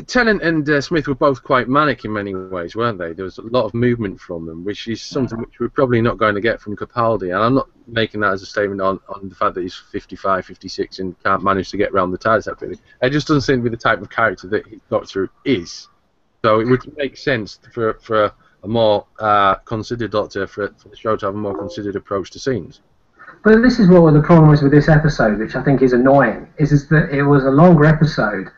Tennant and Smith were both quite manic in many ways, weren't they? There was a lot of movement from them, which is something which we're probably not going to get from Capaldi. And I'm not making that as a statement on the fact that he's 55, 56 and can't manage to get around the TARDIS that really. It just doesn't seem to be the type of character that his Doctor is. So it would make sense for a more considered Doctor, for the show to have a more considered approach to scenes. But this is what the problem was with this episode, which I think is annoying, is that it was a longer episode,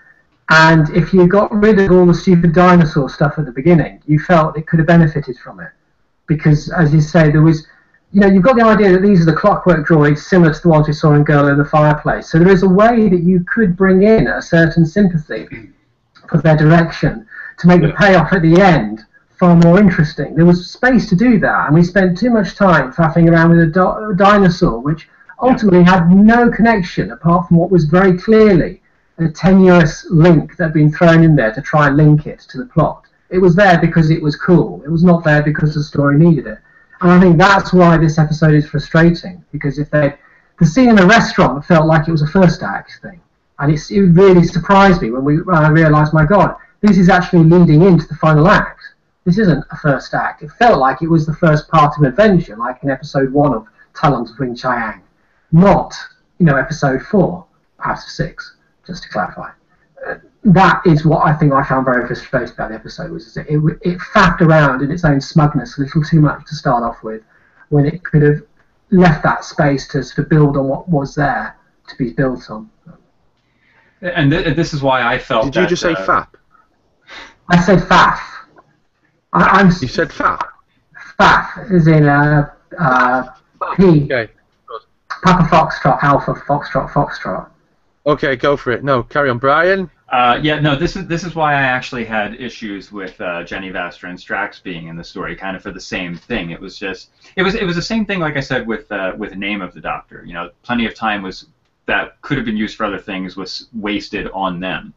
and if you got rid of all the stupid dinosaur stuff at the beginning, you felt it could have benefited from it. Because, as you say, there was, you've got the idea that these are the clockwork droids similar to the ones we saw in Girl in the Fireplace, so there is a way that you could bring in a certain sympathy for their direction to make the payoff at the end far more interesting. There was space to do that, and we spent too much time faffing around with a dinosaur, which ultimately had no connection apart from what was very clearly a tenuous link that had been thrown in there to try and link it to the plot. It was there because it was cool. It was not there because the story needed it. And I think that's why this episode is frustrating, because the scene in the restaurant felt like it was a first act thing, and it really surprised me when I realised, my God, this is actually leading into the final act. This isn't a first act. It felt like it was the first part of an adventure, like in episode 1 of Talons of Wing Chiang, not, episode 4 out of 6, just to clarify. That is what I think I found very frustrating about the episode, was that it faffed around in its own smugness a little too much to start off with, when it could have left that space to sort of build on what was there to be built on. And this is why I felt Did you just say fap? I said faff. You said faff? Faff, as in P. Okay. Papa Foxtrot, Alpha Foxtrot, Foxtrot. Okay, go for it. No, carry on, Brian. This is why I actually had issues with Jenny Vastra and Strax being in the story, kind of for the same thing. It was the same thing, like I said, with the name of the Doctor. Plenty of time that could have been used for other things was wasted on them.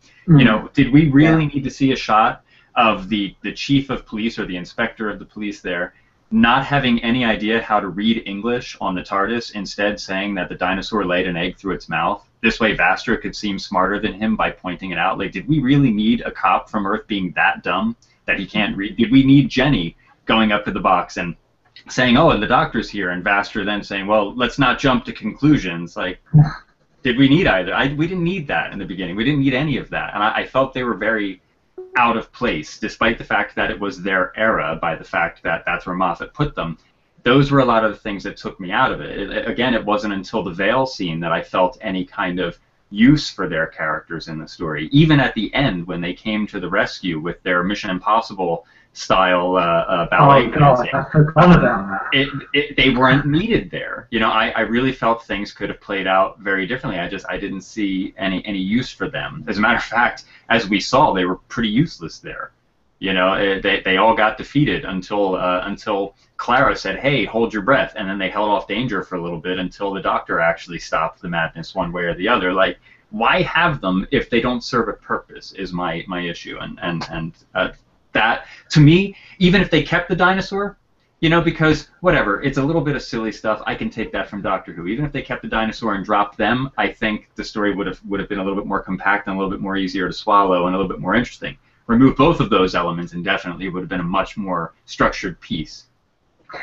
Did we really need to see a shot of the chief of police or the inspector of the police there not having any idea how to read English on the TARDIS, instead saying that the dinosaur laid an egg through its mouth? This way Vastra could seem smarter than him by pointing it out. Like, did we really need a cop from Earth being that dumb that he can't read? Did we need Jenny going up to the box and saying, oh, and the Doctor's here, and Vastra then saying, well, let's not jump to conclusions? Like, did we need either? We didn't need that in the beginning. We didn't need any of that. And I felt they were very out of place, despite the fact that it was their era, by the fact that that's where Moffat put them. Those were a lot of the things that took me out of it. Again, it wasn't until the Veil scene that I felt any kind of use for their characters in the story. Even at the end, when they came to the rescue with their Mission Impossible style ballet dancing, I forgot about that. They weren't needed there. I really felt things could have played out very differently. I didn't see any use for them. As a matter of fact, as we saw, they were pretty useless there. They all got defeated until Clara said, hey, hold your breath, and then they held off danger for a little bit until the Doctor actually stopped the madness one way or the other. Like, why have them if they don't serve a purpose is my issue. And that, to me, even if they kept the dinosaur, because whatever, it's a little bit of silly stuff. I can take that from Doctor Who. Even if they kept the dinosaur and dropped them, I think the story would have been a little bit more compact and a little bit more easier to swallow and a little bit more interesting. Remove both of those elements and definitely it would have been a much more structured piece.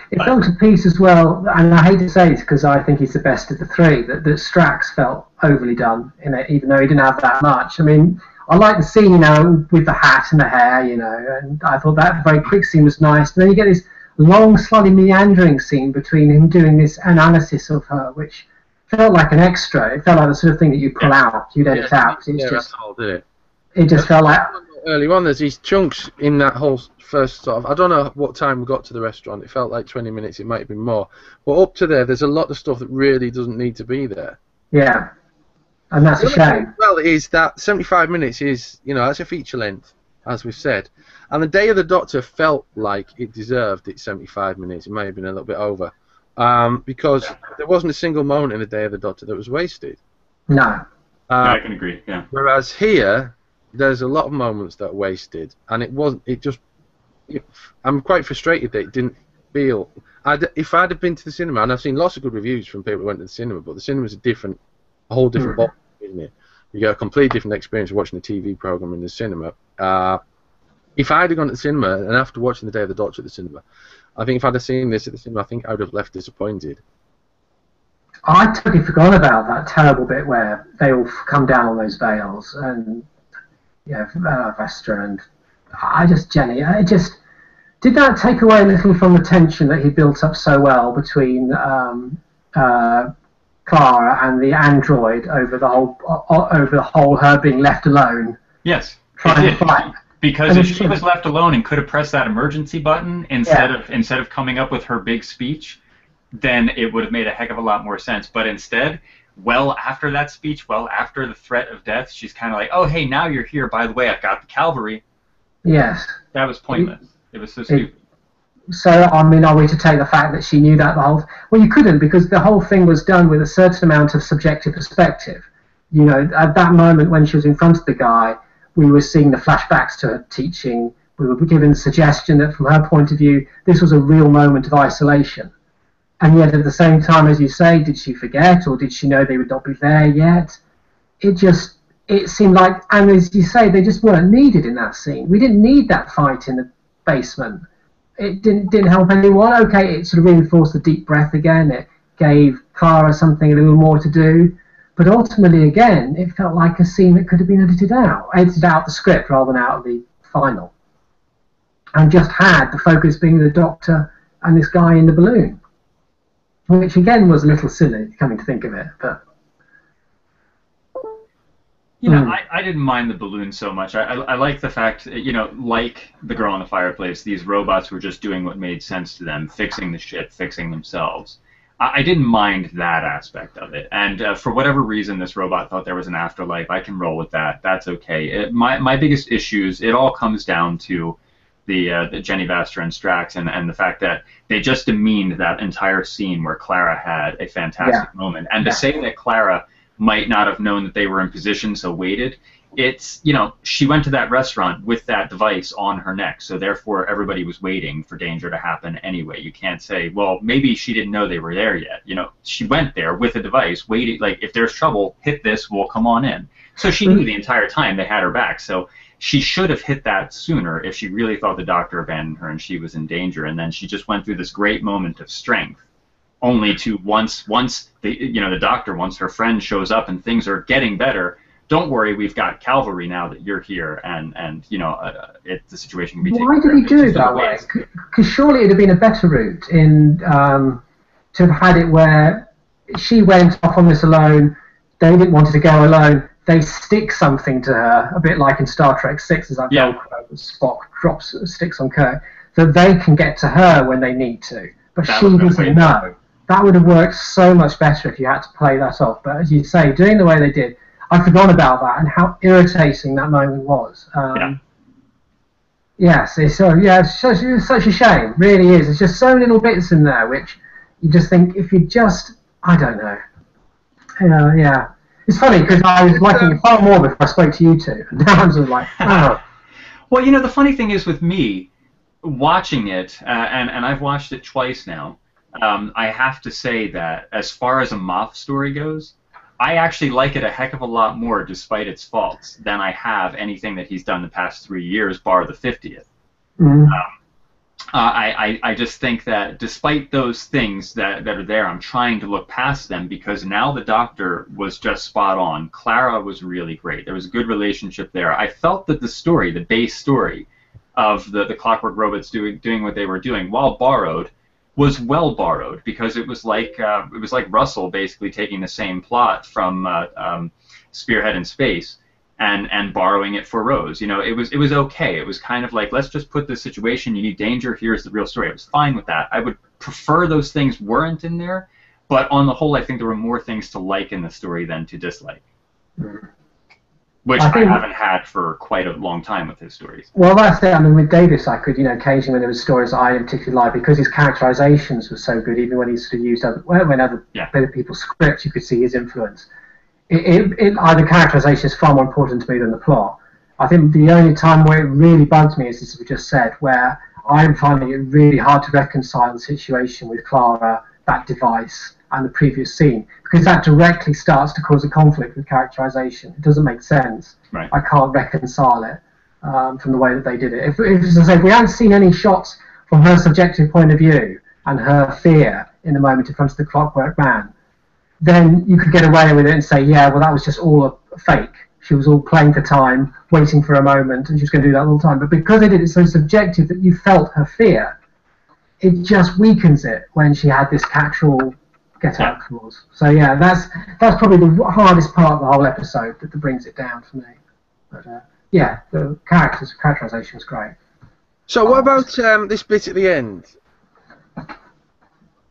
It felt a piece as well, and I hate to say it because I think he's the best of the three, that Strax felt overly done in it, even though he didn't have that much. I mean, I like the scene, with the hat and the hair, and I thought that very quick scene was nice. But then you get this long, slightly meandering scene between him doing this analysis of her, which felt like an extra. It felt like the sort of thing that you pull out, you'd edit out. It just felt like... Early on, there's these chunks in that whole first sort of... I don't know what time we got to the restaurant. It felt like 20 minutes. It might have been more. But up to there's a lot of stuff that really doesn't need to be there. Yeah. And that's a shame. Well, is that 75 minutes is, that's a feature length, as we've said. And the Day of the Doctor felt like it deserved its 75 minutes. It may have been a little bit over. Because there wasn't a single moment in the Day of the Doctor that was wasted. No. I can agree, yeah. Whereas here, there's a lot of moments that are wasted. And I'm quite frustrated that it didn't feel... If I'd have been to the cinema, and I've seen lots of good reviews from people who went to the cinema, but the cinema's a whole different ball, isn't it? You get a completely different experience of watching a TV program in the cinema. If I'd have gone to the cinema, and after watching The Day of the Doctor at the cinema, I think if I'd have seen this at the cinema, I think I would have left disappointed. I totally forgot about that terrible bit where they all come down on those veils, and Vestra, and Jenny, did that take away a little from the tension that he built up so well between Clara and the android over the whole her being left alone? Yes, trying to fight. Because if she was left alone and could have pressed that emergency button instead of coming up with her big speech, then it would have made a heck of a lot more sense. But instead, well after that speech, well after the threat of death, she's kind of like, oh, hey, now you're here. By the way, I've got the cavalry. Yes. That was pointless. It was so stupid. So, I mean, are we to take the fact that she knew that the whole... Well, you couldn't, because the whole thing was done with a certain amount of subjective perspective. You know, at that moment when she was in front of the guy, we were seeing the flashbacks to her teaching. We were given the suggestion that from her point of view, this was a real moment of isolation. And yet at the same time, as you say, did she forget, or did she know they would not be there yet? It seemed like, and as you say, they just weren't needed in that scene. We didn't need that fight in the basement. It didn't help anyone. Okay, it sort of reinforced the deep breath again. It gave Clara something a little more to do. But ultimately, again, it felt like a scene that could have been edited out the script rather than out of the final. And just had the focus being the Doctor and this guy in the balloon. Which again was a little silly, coming to think of it, but... You know, I didn't mind the balloon so much. I like the fact, you know, like the girl in the fireplace, these robots were just doing what made sense to them, fixing the shit, fixing themselves. I didn't mind that aspect of it. And for whatever reason this robot thought there was an afterlife, I can roll with that. That's okay. My biggest issues, it all comes down to the Jenny Vastra and Strax and the fact that they just demeaned that entire scene where Clara had a fantastic moment. And to say that Clara might not have known that they were in position, so waited, it's, you know, she went to that restaurant with that device on her neck, so therefore everybody was waiting for danger to happen anyway. You can't say, well, maybe she didn't know they were there yet. You know, she went there with a device, waiting, like, if there's trouble, hit this, we'll come on in. So she knew the entire time they had her back, so she should have hit that sooner if she really thought the Doctor abandoned her and she was in danger, and then she just went through this great moment of strength, only to once the Doctor, once her friend shows up and things are getting better, don't worry, we've got cavalry now that you're here, and you know, the situation can be taken care of. Why did he do it that way? Because surely it would have been a better route to have had it where she went off on this alone, they didn't want her to go alone, they stick something to her, a bit like in Star Trek 6, as that Velcro, Spock sticks on Kirk, that they can get to her when they need to. But she doesn't know. That would have worked so much better if you had to play that off. But as you say, doing the way they did, I forgot about that and how irritating that moment was. Yes, it's such a shame. Really is. There's just so little bits in there which you just think, if you just, I don't know. It's funny because I was liking it far more before I spoke to you two. And now I'm sort of like, oh. Well, you know, the funny thing is with me, watching it, and I've watched it twice now, I have to say that as far as a Moff story goes, I actually like it a heck of a lot more, despite its faults, than I have anything that he's done the past 3 years, bar the 50th. Mm-hmm. I just think that despite those things that are there, I'm trying to look past them, because now the Doctor was just spot on. Clara was really great. There was a good relationship there. I felt that the story, the base story of the Clockwork Robots doing what they were doing, while borrowed, was well borrowed, because it was like Russell basically taking the same plot from Spearhead in Space and borrowing it for Rose. You know, it was okay. It was kind of like, let's just put this situation, you need danger, here's the real story. I was fine with that. I would prefer those things weren't in there, but on the whole, I think there were more things to like in the story than to dislike. Which I haven't had for quite a long time with his stories. Well, that's it. I mean, with Davis, I could, occasionally when there was stories that I didn't particularly like, because his characterizations were so good, even when he sort of used other people's scripts, you could see his influence. The characterization is far more important to me than the plot. I think the only time where it really bugs me is, as we just said, where I'm finding it really hard to reconcile the situation with Clara that device and the previous scene, because that directly starts to cause a conflict with characterization. It doesn't make sense. Right. I can't reconcile it from the way that they did it. As I say, if we hadn't seen any shots from her subjective point of view and her fear in the moment in front of the Clockwork Man, then you could get away with it and say, yeah, well, that was just all a fake. She was all playing for time, waiting for a moment, and she was going to do that all the time. But because they did it so subjective that you felt her fear, it just weakens it when she had this catch-all get-out clause. So yeah, that's probably the hardest part of the whole episode that brings it down for me. But yeah, the characterization was great. So what about this bit at the end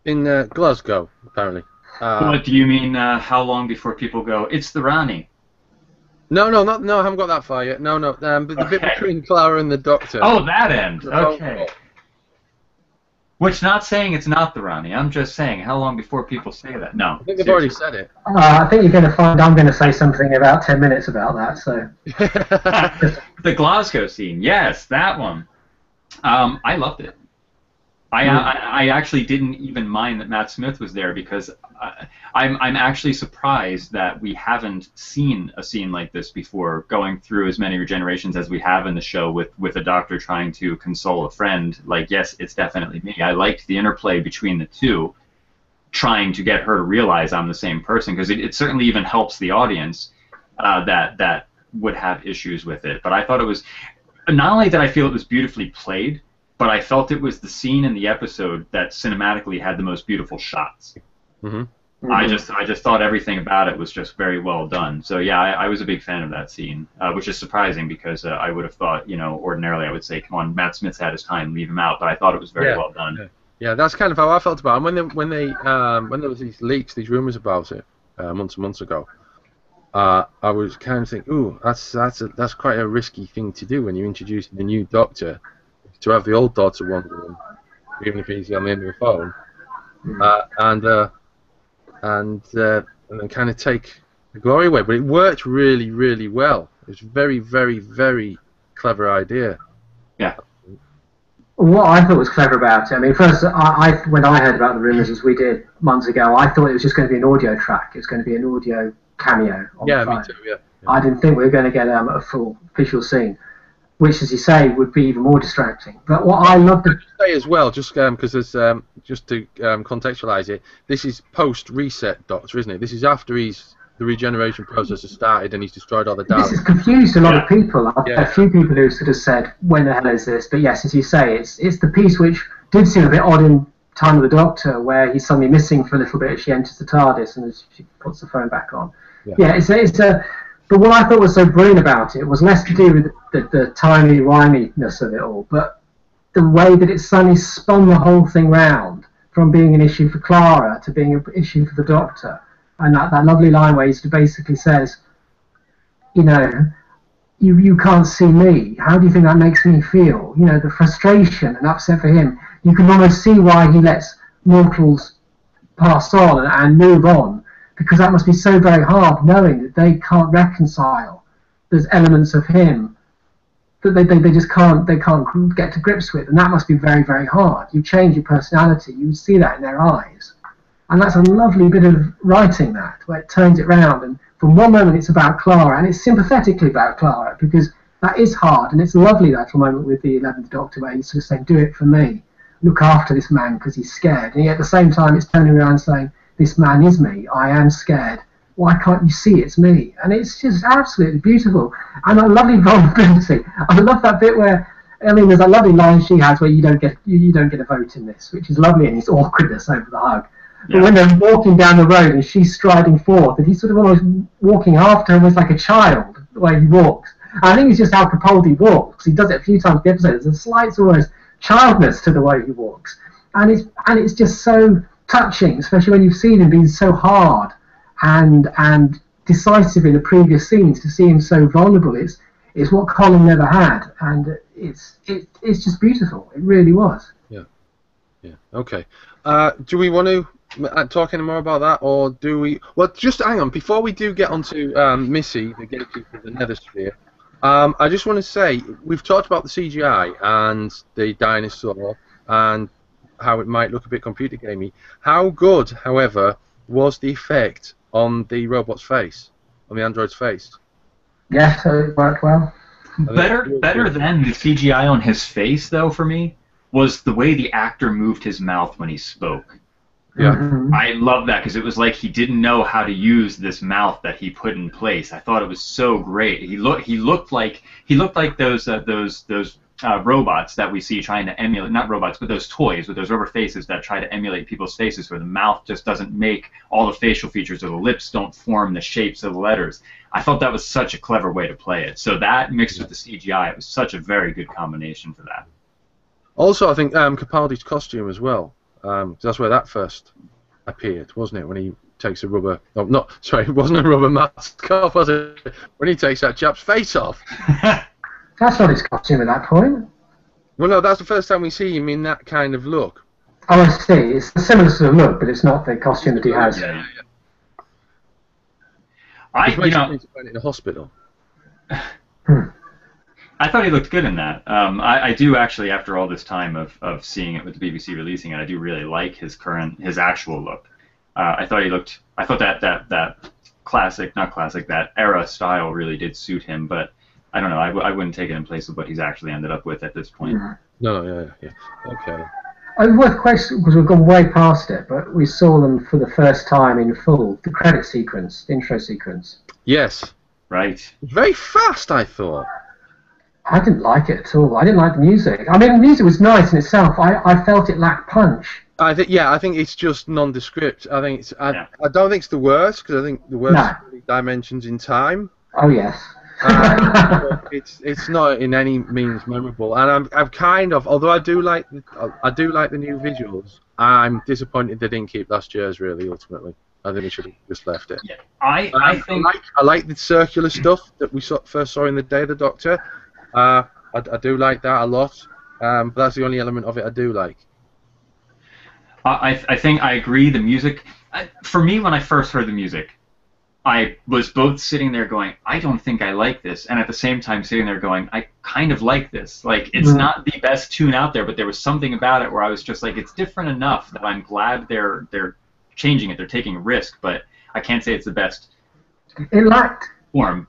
in Glasgow? Apparently. What do you mean? How long before people go? It's the Rani. No, I haven't got that far yet. No. But the bit between Clara and the Doctor. Oh, that end. Okay. Which, not saying it's not the Rani. I'm just saying, how long before people say that? No. I think they've already said it. I think you're going to find I'm going to say something about 10 minutes about that. So. The Glasgow scene, yes, that one. I loved it. I actually didn't even mind that Matt Smith was there, because I'm actually surprised that we haven't seen a scene like this before, going through as many regenerations as we have in the show with a doctor trying to console a friend. Like, yes, it's definitely me. I liked the interplay between the two, trying to get her to realize I'm the same person, because it certainly even helps the audience that would have issues with it. But I thought it was, not only did I feel it was beautifully played, but I felt it was the scene in the episode that cinematically had the most beautiful shots. Mm-hmm. I just thought everything about it was just very well done. So yeah, I was a big fan of that scene, which is surprising, because I would have thought, ordinarily I would say, come on, Matt Smith's had his time, leave him out. But I thought it was very well done. Yeah, that's kind of how I felt about it. When there was these leaks, these rumors about it months and months ago, I was kind of thinking, ooh, that's quite a risky thing to do when you're introducing a new Doctor, to have the old Doctor wandering, even if he's on the end of the phone, and then kind of take the glory away. But it worked really, really well. It was a very, very, very clever idea. Yeah. What I thought was clever about it, I mean, first, when I heard about the rumours, as we did months ago, I thought it was just going to be an audio track. It was going to be an audio cameo on the phone. Me too, yeah. I didn't think we were going to get a full visual scene, which, as you say, would be even more distracting. But what I loved... to say as well, just because there's, just to contextualise it, this is post-reset Doctor, isn't it? This is after the regeneration process has started and he's destroyed all the Daleks. This has confused a lot of people. I've had a few people who sort of said, when the hell is this? But yes, as you say, it's the piece which did seem a bit odd in Time of the Doctor, where he's suddenly missing for a little bit. She enters the TARDIS and she puts the phone back on. But what I thought was so brilliant about it was less to do with the timey-wiminess of it all, but the way that it suddenly spun the whole thing round from being an issue for Clara to being an issue for the Doctor. And that lovely line where he basically says, you can't see me. How do you think that makes me feel? The frustration and upset for him. You can almost see why he lets mortals pass on and move on, because that must be so very hard, knowing that they can't reconcile. There's elements of him that they just can't get to grips with, and that must be very, very hard. You change your personality, you see that in their eyes. And that's a lovely bit of writing, that, where it turns it round, and from one moment it's about Clara, and it's sympathetically about Clara, because that is hard, and it's lovely, that moment with the 11th Doctor, where he's sort of saying, do it for me, look after this man because he's scared, and yet at the same time it's turning around saying, this man is me, I am scared, why can't you see it's me? And it's just absolutely beautiful, and a lovely vulnerability. I love that bit where, I mean, there's a lovely line she has where you don't get a vote in this, which is lovely in his awkwardness over the hug. But when they're walking down the road and she's striding forth, and he's sort of almost walking after her, almost like a child, the way he walks. And I think it's just how Capaldi walks. He does it a few times in the episode. There's a slight almost childness to the way he walks, and it's just so touching, especially when you've seen him being so hard and decisive in the previous scenes. To see him so vulnerable, it's what Colin never had, and it's just beautiful. It really was. Yeah. Okay. Do we want to talk any more about that, or do we? Well, just hang on. Before we do get onto Missy, the gatekeeper of the Nether Sphere, I just want to say we've talked about the CGI and the dinosaur, and how it might look a bit computer gamey. How good, however, was the effect on the robot's face, on the android's face? Yes, so it worked well. Better than the CGI on his face, though, for me, was the way the actor moved his mouth when he spoke. Yeah. Mhm. I love that because it was like he didn't know how to use this mouth that he put in place. I thought it was so great. He looked like those robots that we see trying to emulate, not robots, but those toys with those rubber faces that try to emulate people's faces, where the mouth just doesn't make all the facial features, or the lips don't form the shapes of the letters. I thought that was such a clever way to play it. So that mixed with the CGI, it was such a very good combination for that. Also, I think Capaldi's costume as well. That's where that first appeared, wasn't it? When he takes a rubber... Oh, not, sorry, it wasn't a rubber mask off, was it? When he takes that chap's face off. That's not his costume at that point. Well, no, that's the first time we see him in that kind of look. Oh, I see. It's a similar sort of look, but it's not the costume that he has. Yeah. It's in a hospital. I thought he looked good in that. I do actually, after all this time of seeing it with the BBC releasing it, I do really like his actual look. I thought that classic, not classic, that era style really did suit him, but I don't know, I wouldn't take it in place of what he's actually ended up with at this point. No, yeah. Okay. Worth question, because we've gone way past it, but we saw them for the first time in full, the credit sequence, the intro sequence. Yes. Right. Very fast, I thought. I didn't like it at all. I didn't like the music. I mean, the music was nice in itself. I felt it lacked punch. I think it's just nondescript. I think I don't think it's the worst, because I think the worst is Dimensions in Time. Oh yes. It's not in any means memorable, and I'm kind of, although I do like the new visuals, I'm disappointed they didn't keep last year's, really. Ultimately, I think they should have just left it. Yeah. I like the circular stuff that we first saw in the Day of the Doctor. I do like that a lot, but that's the only element of it I do like. I think I agree. The music, for me, when I first heard the music, I was both sitting there going, I don't think I like this, and at the same time sitting there going, I kind of like this. Like, it's not the best tune out there, but there was something about it where I was just like, it's different enough that I'm glad they're changing it. They're taking a risk, but I can't say it's the best form.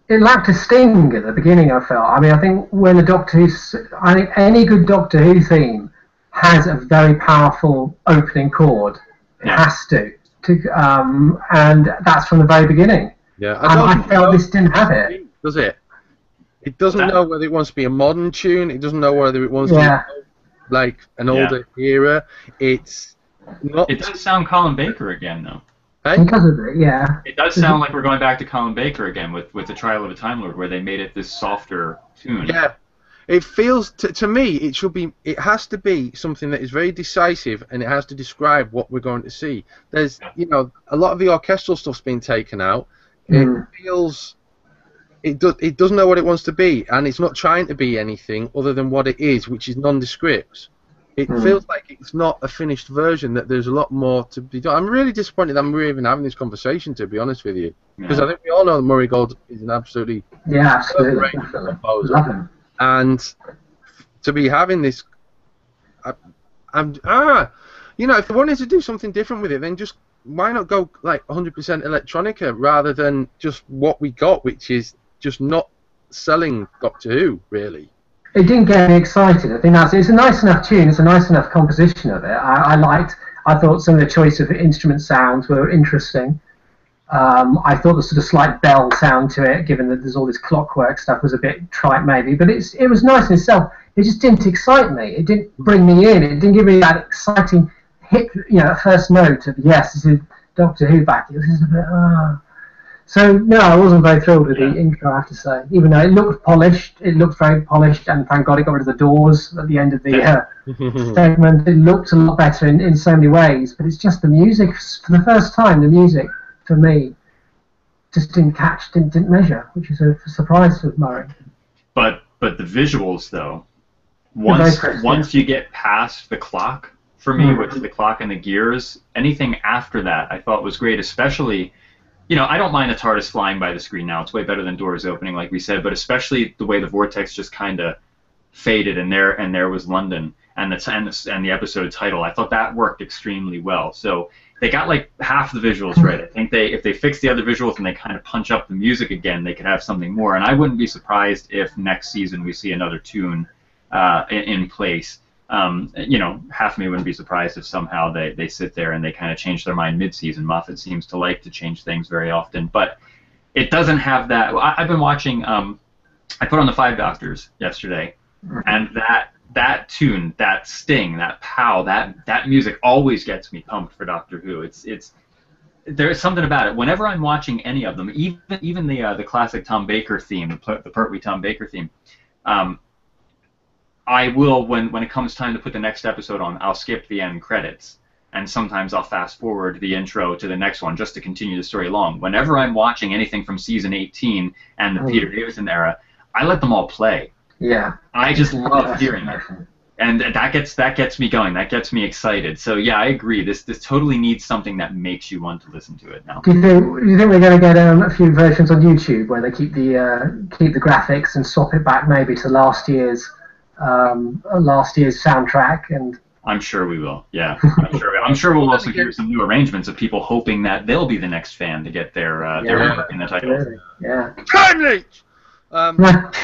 It lacked a sting at the beginning, I felt. I mean, I think when the Doctor Who's... I think any good Doctor Who theme has a very powerful opening chord. It has to. And that's from the very beginning. Yeah, I felt this didn't have it. Does it? It doesn't know whether it wants to be a modern tune. It doesn't know whether it wants to be like an older era. It's not... It does sound Colin Baker again, though. Hey? Because of it, yeah. It does sound like we're going back to Colin Baker again with the Trial of a Time Lord, where they made it this softer tune. Yeah. It feels, to me, it has to be something that is very decisive, and it has to describe what we're going to see. There's, a lot of the orchestral stuff's been taken out. It feels, it doesn't know what it wants to be, and it's not trying to be anything other than what it is, which is nondescript. It feels like it's not a finished version, that there's a lot more to be done. I'm really disappointed that we're even having this conversation, to be honest with you. Because I think we all know that Murray Gold is an absolutely absolutely composer. Love him. And to be having this, if they wanted to do something different with it, then just why not go like 100% electronica rather than just what we got, which is just not selling Doctor Who, really. It didn't get me excited. I think it's a nice enough tune. It's a nice enough composition of it. I thought some of the choice of instrument sounds were interesting. I thought the sort of slight bell sound to it, given that there's all this clockwork stuff, was a bit trite maybe, but it was nice in itself. It just didn't excite me. It didn't bring me in. It didn't give me that exciting hit, first note of, yes, this is Doctor Who back. This is a bit, So, no, I wasn't very thrilled with the intro, I have to say. Even though it looked polished, and thank God it got rid of the doors at the end of the segment. It looked a lot better in so many ways, but it's just the music, for the first time, the music, for me, just didn't measure, which is a surprise for Murray. But the visuals, though, once you get past the clock, for me, with the clock and the gears, anything after that I thought was great, especially... I don't mind the TARDIS flying by the screen now. It's way better than doors opening, like we said, but especially the way the vortex just kind of faded, and there was London. and the episode title. I thought that worked extremely well. So they got like half the visuals right. I think if they fix the other visuals and they kind of punch up the music again, they could have something more. And I wouldn't be surprised if next season we see another tune in place. Half of me wouldn't be surprised if somehow they sit there and they kind of change their mind mid-season. Moffat seems to like to change things very often, but it doesn't have that. I've been watching. I put on the Five Doctors yesterday, and that tune, that sting, that pow, that music always gets me pumped for Doctor Who. There's something about it. Whenever I'm watching any of them, even the classic Tom Baker theme, the Pertwee Tom Baker theme, I will when it comes time to put the next episode on, I'll skip the end credits, and sometimes I'll fast forward the intro to the next one just to continue the story along. Whenever I'm watching anything from season 18 and the Peter Davison era, I let them all play. Yeah. I just love hearing it. And that gets me going. That gets me excited. So yeah, I agree. This totally needs something that makes you want to listen to it now. Do you think we're going to get a few versions on YouTube where they keep the graphics and swap it back maybe to last year's soundtrack? And I'm sure we will. Yeah, I'm sure we'll also hear some new arrangements of people hoping that they'll be the next fan to get their work in the title. Really. Yeah. Time leech. Perhaps,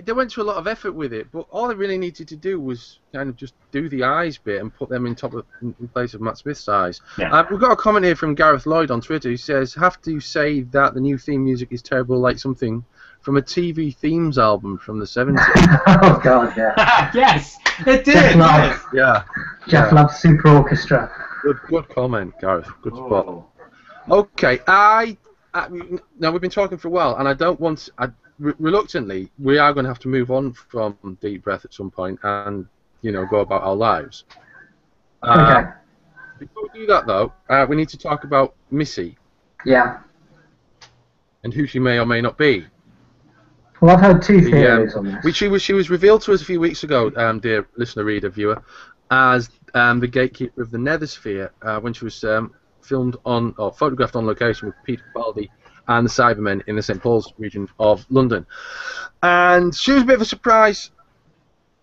they went to a lot of effort with it, but all they really needed to do was kind of just do the eyes bit and put them in place of Matt Smith's eyes. Yeah. We've got a comment here from Gareth Lloyd on Twitter who says, "Have to say that the new theme music is terrible, like something from a TV themes album from the 70s." Oh God, yeah. Yes, it did. Jeff Love. Yeah. Jeff Love Super Orchestra. Good comment, Gareth. Good spot. Okay, now we've been talking for a while, and I don't want. Reluctantly, we are going to have to move on from Deep Breath at some point, and go about our lives. Okay. Before we do that, though, we need to talk about Missy. Yeah. And who she may or may not be. Well, I've heard two theories on this. She was revealed to us a few weeks ago, dear listener, reader, viewer, as the gatekeeper of the Nethersphere when she was filmed on or photographed on location with Peter Capaldi and the Cybermen in the St Paul's region of London. And she was a bit of a surprise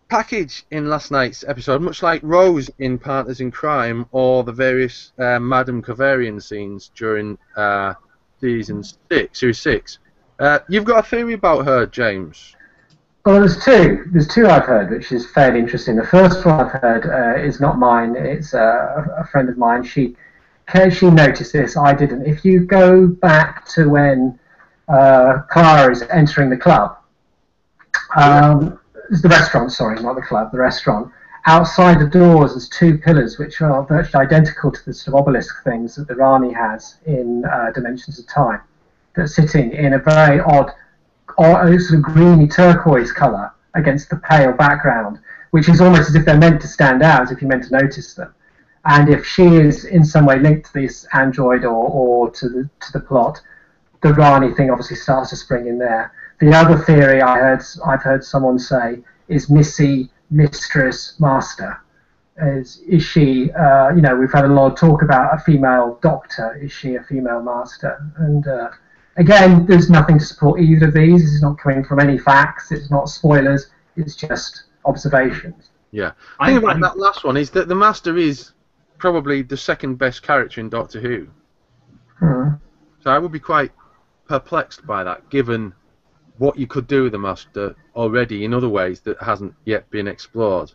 package in last night's episode, much like Rose in Partners in Crime or the various Madame Cavarian scenes during Series 6. You've got a theory about her, James. Well, there's two. There's two I've heard, which is fairly interesting. The first one I've heard is not mine. It's a friend of mine. She noticed this. I didn't. If you go back to when Clara is entering the club, it's the restaurant. Sorry, not the club. The restaurant. Outside the doors, there's two pillars which are virtually identical to the sort of obelisk things that the Rani has in Dimensions of Time. That's sitting in a very odd, sort of greeny turquoise colour against the pale background, which is almost as if they're meant to stand out, as if you're meant to notice them. And if she is in some way linked to this android or to the plot, the Rani thing obviously starts to spring in there. The other theory I've heard someone say is Missy, Mistress, Master. Is she? We've had a lot of talk about a female Doctor. Is she a female Master? And again, there's nothing to support either of these. This is not coming from any facts. It's not spoilers. It's just observations. Yeah. The thing about that last one is that the Master is probably the second best character in Doctor Who. So I would be quite perplexed by that, given what you could do with the Master already in other ways that hasn't yet been explored.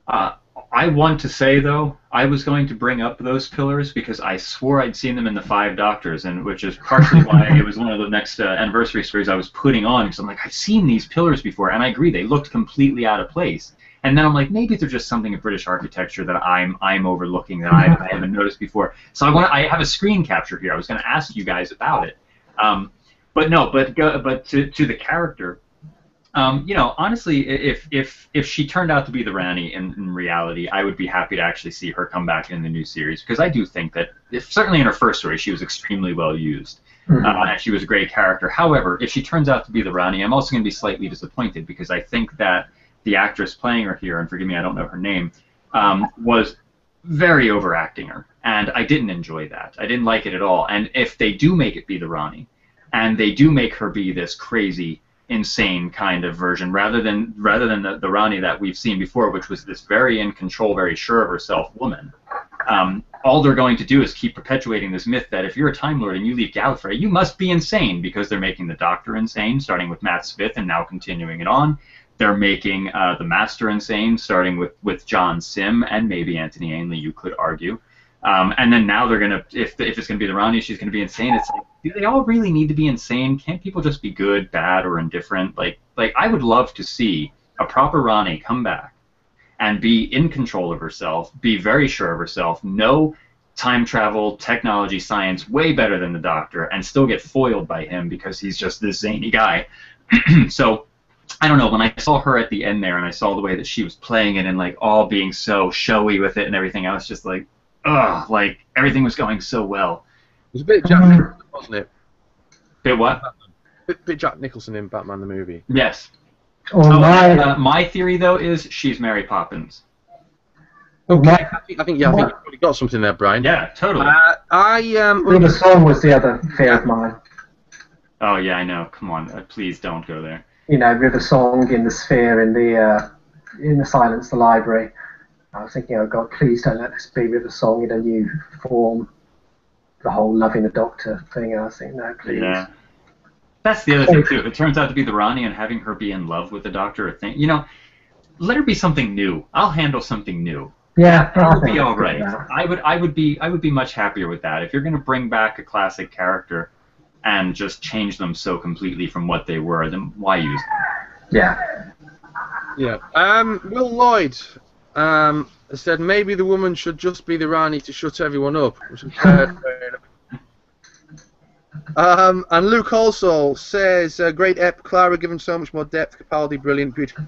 I want to say, though, I was going to bring up those pillars because I swore I'd seen them in the Five Doctors, and which is partially why it was one of the next anniversary stories I was putting on, because I'm like, I've seen these pillars before, and I agree, they looked completely out of place. And then I'm like, maybe they're just something in British architecture that I'm overlooking that I haven't noticed before. So I have a screen capture here. I was going to ask you guys about it, but to the character. Honestly, if she turned out to be the Rani in reality, I would be happy to actually see her come back in the new series, because I do think that, certainly in her first story, she was extremely well used, and she was a great character. However, if she turns out to be the Rani, I'm also going to be slightly disappointed, because I think that the actress playing her here, and forgive me, I don't know her name, was very overacting her, and I didn't enjoy that. I didn't like it at all. And if they do make it be the Rani, and they do make her be this crazy insane kind of version, rather than the Rani that we've seen before, which was this very in control, very sure of herself woman. All they're going to do is keep perpetuating this myth that if you're a Time Lord and you leave Gallifrey, you must be insane, because they're making the Doctor insane, starting with Matt Smith and now continuing it on. They're making the Master insane, starting with John Sim and maybe Anthony Ainley, you could argue. And then now they're going to, if it's going to be the Rani, she's going to be insane. It's like, do they all really need to be insane? Can't people just be good, bad, or indifferent? Like I would love to see a proper Rani come back and be in control of herself, be very sure of herself, know time travel, technology, science way better than the Doctor, and still get foiled by him because he's just this zany guy. So, I don't know, when I saw her at the end there and I saw the way that she was playing it and like all being so showy with it and everything, I was just like, ugh, like everything was going so well. It was a bit Jack Nicholson, wasn't it? Bit what? Bit Jack Nicholson in Batman the movie. Yes. Oh, my theory, though, is she's Mary Poppins. Okay, I think you've probably got something there, Brian. Yeah, totally. The song was the other fear of mine. Oh, yeah, I know. Come on. Please don't go there. You know, River Song in the Sphere, in the Silence, the Library. I was thinking, oh God, please don't let this be River Song in a new form. The whole loving the Doctor thing. And I was thinking, no, please. Yeah. That's the other thing, too. If it turns out to be the Rani and having her be in love with the Doctor, you know, let her be something new. I'll handle something new. Yeah, It'll be all right. I would be much happier with that. If you're going to bring back a classic character and just change them so completely from what they were, then why use them? Yeah. Yeah. Will Lloyd said maybe the woman should just be the Rani to shut everyone up. And Luke also says, great ep, Clara given so much more depth, Capaldi, brilliant, beautiful.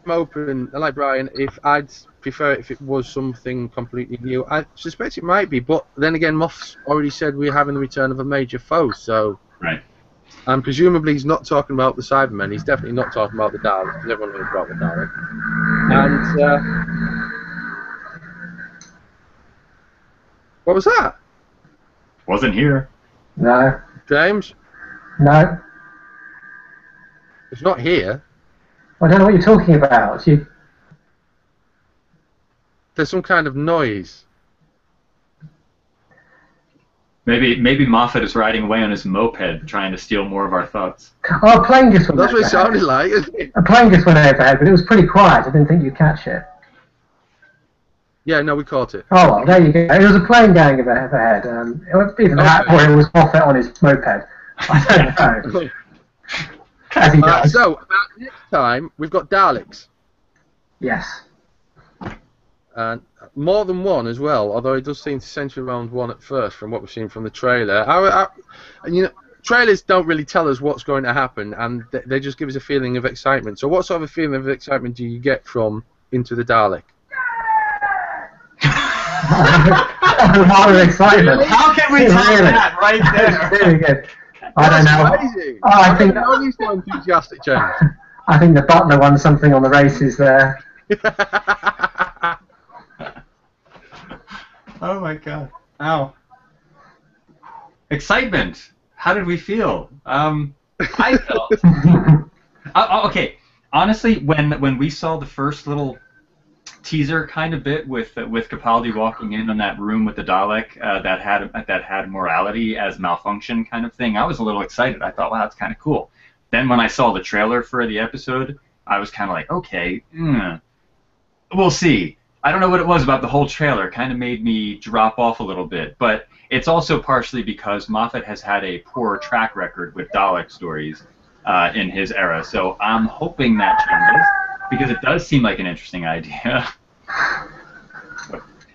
I'm open, like Brian, if I'd prefer it if it was something completely new. I suspect it might be, but then again, Moff's already said we're having the return of a major foe, so... Right. And presumably he's not talking about the Cybermen, he's definitely not talking about the Daleks, because everyone knows about the Daleks. And, what was that? Wasn't here. No. James? No. It's not here. I don't know what you're talking about. There's some kind of noise. Maybe Moffat is riding away on his moped, trying to steal more of our thoughts. Oh, a plane just went That's what it overhead. sounded like, isn't it? A plane just went overhead, but it was pretty quiet. I didn't think you'd catch it. Yeah, no, we caught it. Oh, well, there you go. It was a plane going overhead. It was either that or it was Moffat on his moped. I don't know. As he does. So, next time, we've got Daleks. Yes. And more than one as well, although it does seem to center around one at first from what we've seen from the trailer. You know, trailers don't really tell us what's going to happen, and they just give us a feeling of excitement. So what sort of a feeling of excitement do you get from Into the Dalek? A lot of excitement. How can we tell that right there? Very good. I don't know. Amazing. Oh, I think know you're so enthusiastic, James. I think the butler won something on the races there. Oh my god. Ow. Excitement. How did we feel? I felt... okay, honestly, when we saw the first little teaser kind of bit with Capaldi walking in on that room with the Dalek that had morality as malfunction kind of thing, I was a little excited. I thought, wow, that's kind of cool. Then when I saw the trailer for the episode, I was kind of like, okay, we'll see. I don't know what it was about the whole trailer. Kind of made me drop off a little bit, but it's also partially because Moffat has had a poor track record with Dalek stories in his era, so I'm hoping that changes, because it does seem like an interesting idea.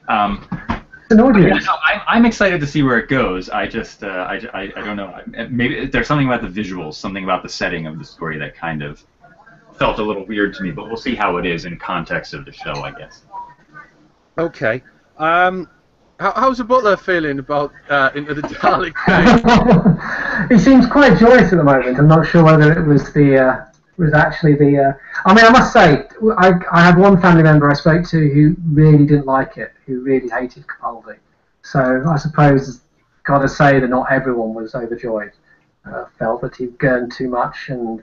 An audience. I'm excited to see where it goes. I just, I don't know. Maybe there's something about the visuals, something about the setting of the story that kind of felt a little weird to me, but we'll see how it is in context of the show, I guess. Okay. How's the butler feeling about Into the Dalek? He seems quite joyous at the moment. I'm not sure whether it was actually the. I mean, I must say, I had one family member I spoke to who really didn't like it, who really hated Capaldi. So I suppose, got to say that not everyone was overjoyed. felt that he gurned too much and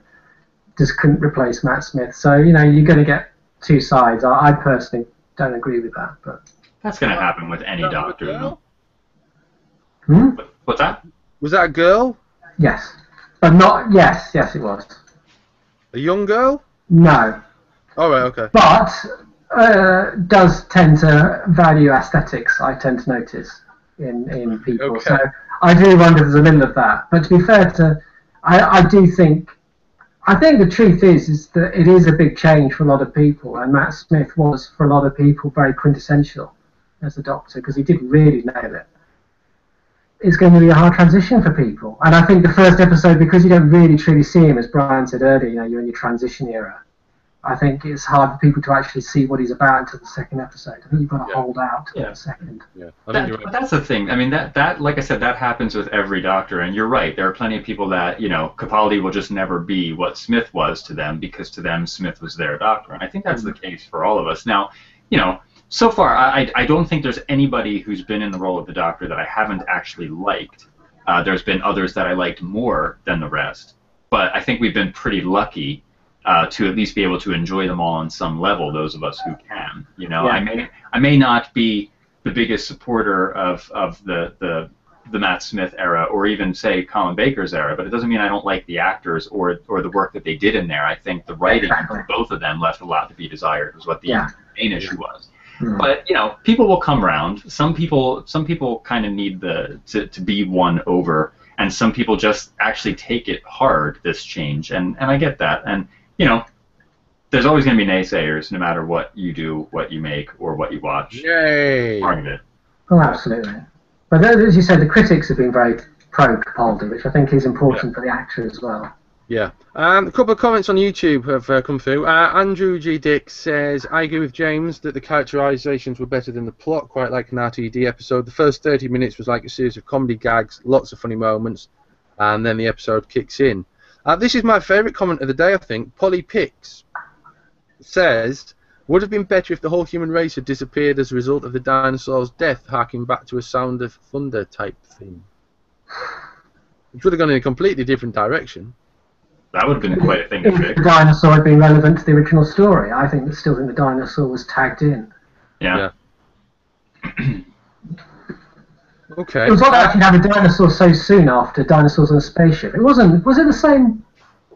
just couldn't replace Matt Smith. So, you know, you're going to get two sides. I personally don't agree with that. But that's going to happen with any doctor. What's that? Was that a girl? Yes. But not... Yes, it was. A young girl? No. All right, okay. But does tend to value aesthetics, I tend to notice, in people. Okay. So I do wonder if there's a little of that. But to be fair to... I think the truth is that it is a big change for a lot of people, and Matt Smith was, for a lot of people, very quintessential as a Doctor, because he did really nail it. It's going to be a hard transition for people. And I think the first episode, because you don't really truly see him, as Brian said earlier, you know, you're in your transition era, I think it's hard for people to actually see what he's about until the second episode. I think you've got to hold out till the second. Yeah. But that's the thing. I mean, that like I said, that happens with every Doctor, and you're right. There are plenty of people that, you know, Capaldi will just never be what Smith was to them, because to them Smith was their Doctor. And I think that's the case for all of us. Now, you know, so far, I don't think there's anybody who's been in the role of the Doctor that I haven't actually liked. There's been others that I liked more than the rest. But I think we've been pretty lucky to at least be able to enjoy them all on some level, those of us who can. You know, Yeah. I may not be the biggest supporter of the Matt Smith era, or even, say, Colin Baker's era, but it doesn't mean I don't like the actors or the work that they did in there. I think the writing for both of them left a lot to be desired, was what the main issue was. But, you know, people will come around. Some people kind of need to be won over, and some people just actually take it hard, this change, and I get that. And, you know, there's always going to be naysayers no matter what you do, what you make, or what you watch. Yay! Part of it. Oh, absolutely. But as you said, the critics have been very pro-Capaldi, which I think is important for the actor as well. Yeah. A couple of comments on YouTube have come through. Andrew G. Dick says, I agree with James that the characterizations were better than the plot, quite like an RTD episode. The first 30 minutes was like a series of comedy gags, lots of funny moments, and then the episode kicks in. This is my favourite comment of the day, I think. Polly Pix says, would have been better if the whole human race had disappeared as a result of the dinosaur's death, harking back to a Sound of Thunder type theme. Which would have gone in a completely different direction. That would have been quite a thing to If fix. the dinosaur had been relevant to the original story, I still think the dinosaur was tagged in. Yeah. Okay. It was odd actually to have a dinosaur so soon after Dinosaurs on a Spaceship. It wasn't. Was it the same?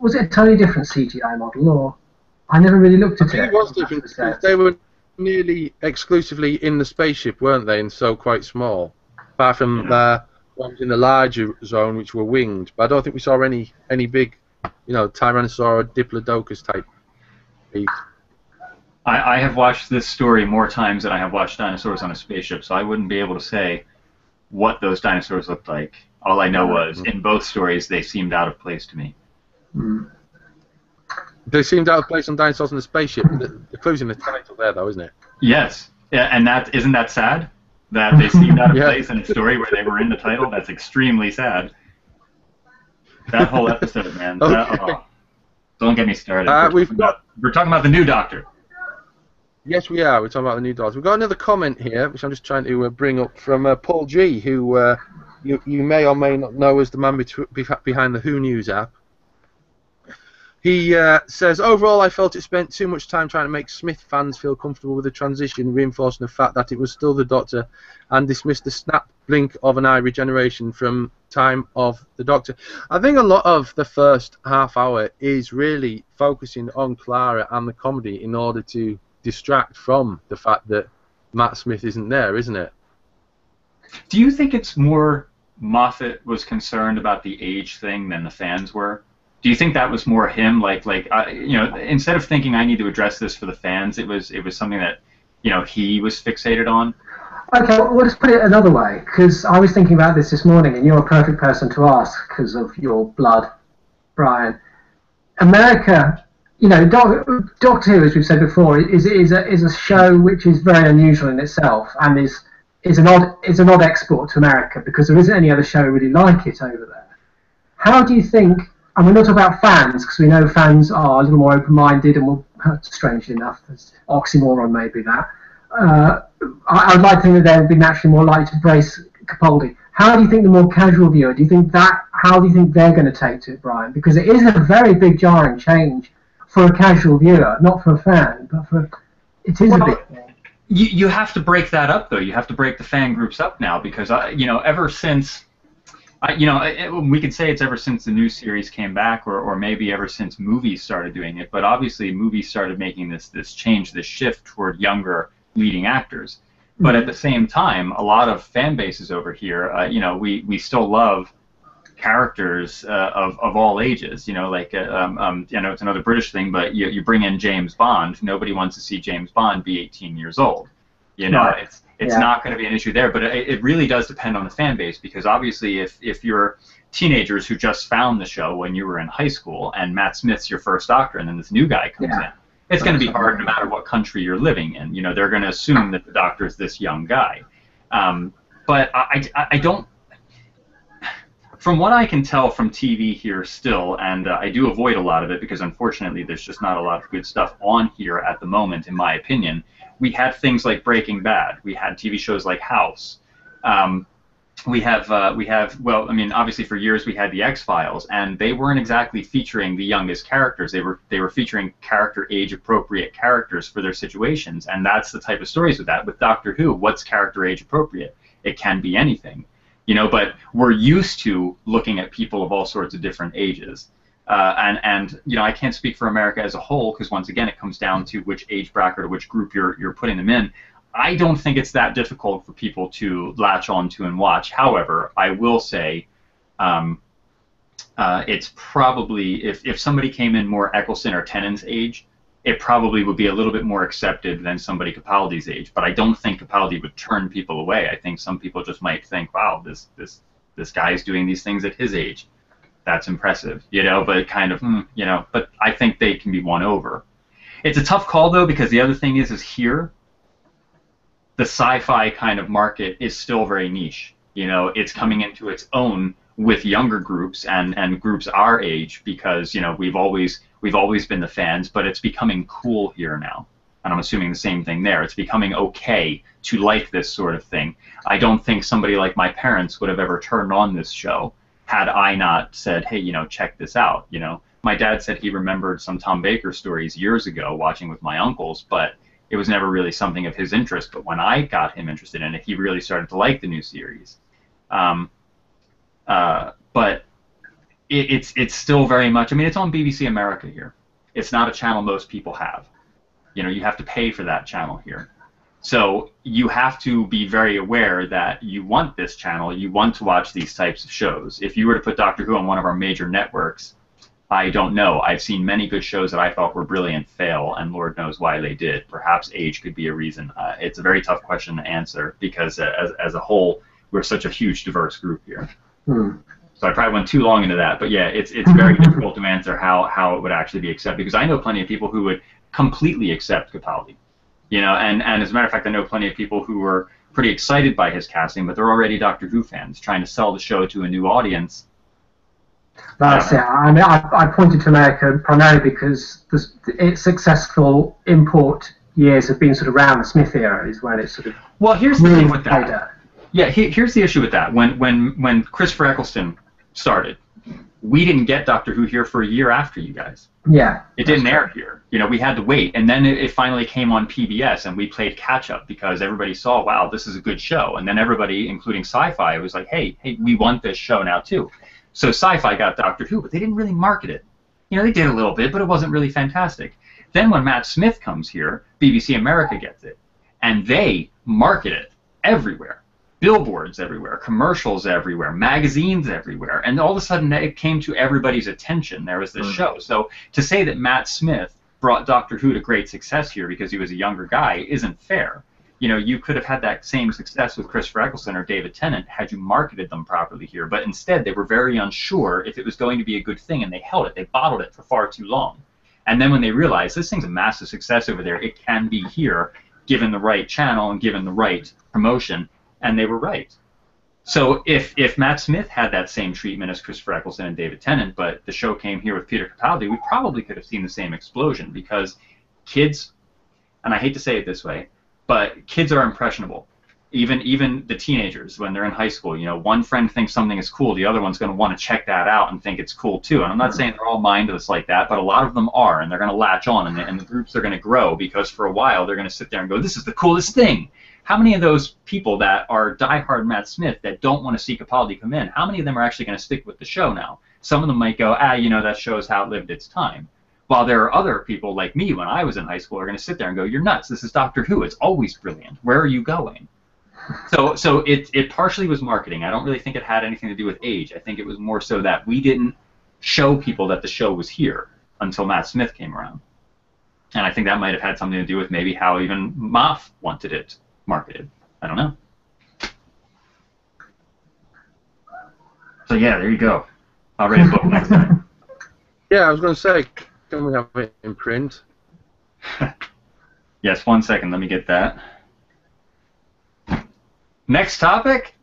Was it a totally different CGI model, or I never really looked at it. It was different because they were nearly exclusively in the spaceship, weren't they? And so quite small, apart from ones in the larger zone which were winged. But I don't think we saw any big, you know, Tyrannosaur or Diplodocus type beasts. I have watched this story more times than I have watched Dinosaurs on a Spaceship, so I wouldn't be able to say what those dinosaurs looked like. All I know was, in both stories, they seemed out of place to me. They seemed out of place on Dinosaurs on the Spaceship. The clue's in the title there, though, isn't it? Yes. Yeah, and isn't that sad? That they seemed out of place in a story where they were in the title? That's extremely sad. That whole episode, man. Okay. Don't get me started. We're talking about the new Doctor. Yes, we are. We're talking about the new Doctor. We've got another comment here, which I'm just trying to bring up from Paul G, who you may or may not know as the man behind the Who News app. He says, overall, I felt it spent too much time trying to make Smith fans feel comfortable with the transition, reinforcing the fact that it was still the Doctor, and dismissed the snap blink of an eye regeneration from time of the Doctor. I think a lot of the first half hour is really focusing on Clara and the comedy in order to distract from the fact that Matt Smith isn't there, isn't it? Do you think it's more Moffat was concerned about the age thing than the fans were? Do you think that was more him, you know, instead of thinking I need to address this for the fans, it was something that, you know, he was fixated on? Okay, well, let's put it another way, because I was thinking about this morning, and you're a perfect person to ask because of your blood, Brian. America, you know, Doctor Who, as we've said before, is a show which is very unusual in itself, and is an odd export to America because there isn't any other show really like it over there. How do you think? And we're not talking about fans, because we know fans are a little more open-minded and will, strangely enough, there's oxymoron maybe that. I would like to think that they would be naturally more likely to embrace Capaldi. How do you think the more casual viewer, do you think that how do you think they're going to take to it, Brian? Because it is a very big jarring change for a casual viewer, not for a fan, but it is a big thing. You have to break that up, though. You have to break the fan groups up now, because ever since, we could say it's ever since the new series came back, or maybe ever since movies started doing it. But obviously, movies started making this change, this shift toward younger leading actors. But at the same time, a lot of fan bases over here, we still love characters of all ages. I know it's another British thing, but you bring in James Bond. Nobody wants to see James Bond be 18 years old. Right. It's not going to be an issue there, but it really does depend on the fan base, because obviously if you're teenagers who just found the show when you were in high school and Matt Smith's your first Doctor and then this new guy comes in, it's going to be hard no matter what country you're living in. They're going to assume that the Doctor is this young guy. But I don't... From what I can tell from TV here still, and I do avoid a lot of it because unfortunately there's just not a lot of good stuff on here at the moment, in my opinion. We had things like Breaking Bad. We had TV shows like House. Obviously for years we had the X-Files, and they weren't exactly featuring the youngest characters. They were featuring character age appropriate characters for their situations, and that's the type of stories with that. With Doctor Who, what's character age appropriate? It can be anything. But we're used to looking at people of all sorts of different ages. I can't speak for America as a whole, because once again it comes down to which age bracket or which group you're putting them in. I don't think it's that difficult for people to latch onto and watch. However, I will say it's probably, if somebody came in more Eccleston or Tennant's age, it probably would be a little bit more accepted than somebody Capaldi's age. But I don't think Capaldi would turn people away. I think some people just might think, wow, this guy is doing these things at his age. That's impressive, but kind of, but I think they can be won over. It's a tough call, though, because the other thing is here, the sci-fi kind of market is still very niche. It's coming into its own with younger groups and groups our age, because, we've always been the fans, but it's becoming cool here now. And I'm assuming the same thing there. It's becoming okay to like this sort of thing. I don't think somebody like my parents would have ever turned on this show had I not said, hey, check this out. My dad said he remembered some Tom Baker stories years ago watching with my uncles, but it was never really something of his interest. But when I got him interested in it, he really started to like the new series. But it's still very much, it's on BBC America here. It's not a channel most people have. You have to pay for that channel here. So you have to be very aware that you want this channel, you want to watch these types of shows. If you were to put Doctor Who on one of our major networks, I don't know. I've seen many good shows that I thought were brilliant fail, and Lord knows why they did. Perhaps age could be a reason. It's a very tough question to answer, because as a whole, we're such a huge, diverse group here. So I probably went too long into that, but yeah, it's very difficult to answer how it would actually be accepted, because I know plenty of people who would completely accept Capaldi. And as a matter of fact, I know plenty of people who were pretty excited by his casting, but they're already Doctor Who fans, trying to sell the show to a new audience. That's it. I pointed to America primarily because its successful import years have been sort of around the Smith era, is when it's sort of... Well, here's the thing with that. Yeah, here's the issue with that. When Christopher Eccleston started, we didn't get Doctor Who here for a year after you guys. Yeah. It didn't air here. We had to wait. And then it finally came on PBS, and we played catch-up because everybody saw, wow, this is a good show. And then everybody, including Sci-Fi, was like, hey, we want this show now, too. So Sci-Fi got Doctor Who, but they didn't really market it. They did a little bit, but it wasn't really fantastic. Then when Matt Smith comes here, BBC America gets it. And they market it everywhere. Billboards everywhere, commercials everywhere, magazines everywhere, and all of a sudden it came to everybody's attention. There was this show. So to say that Matt Smith brought Doctor Who to great success here because he was a younger guy isn't fair. You could have had that same success with Christopher Eccleston or David Tennant had you marketed them properly here, but instead they were very unsure if it was going to be a good thing, and they held it. They bottled it for far too long. And then when they realized this thing's a massive success over there, it can be here, given the right channel and given the right promotion, and they were right. So if Matt Smith had that same treatment as Christopher Eccleston and David Tennant, but the show came here with Peter Capaldi, we probably could have seen the same explosion, because kids, and I hate to say it this way, but kids are impressionable. even the teenagers when they're in high school, you know, one friend thinks something is cool, the other one's going to want to check that out and think it's cool too. And I'm not saying they're all mindless like that, but a lot of them are, and they're going to latch on, and the groups are going to grow because for a while they're going to sit there and go, this is the coolest thing. How many of those people that are diehard Matt Smith that don't want to see Capaldi come in, how many of them are actually going to stick with the show now? Some of them might go, you know, that show's outlived its time. While there are other people like me when I was in high school are going to sit there and go, you're nuts, this is Doctor Who, it's always brilliant. Where are you going? So it partially was marketing. I don't really think it had anything to do with age. I think it was more so that we didn't show people that the show was here until Matt Smith came around. And I think that might have had something to do with maybe how even Moff wanted it marketed. I don't know. So yeah, there you go. I'll read a book next time. Yeah, I was going to say, can we have it in print? Yes, 1 second. Let me get that. Next topic?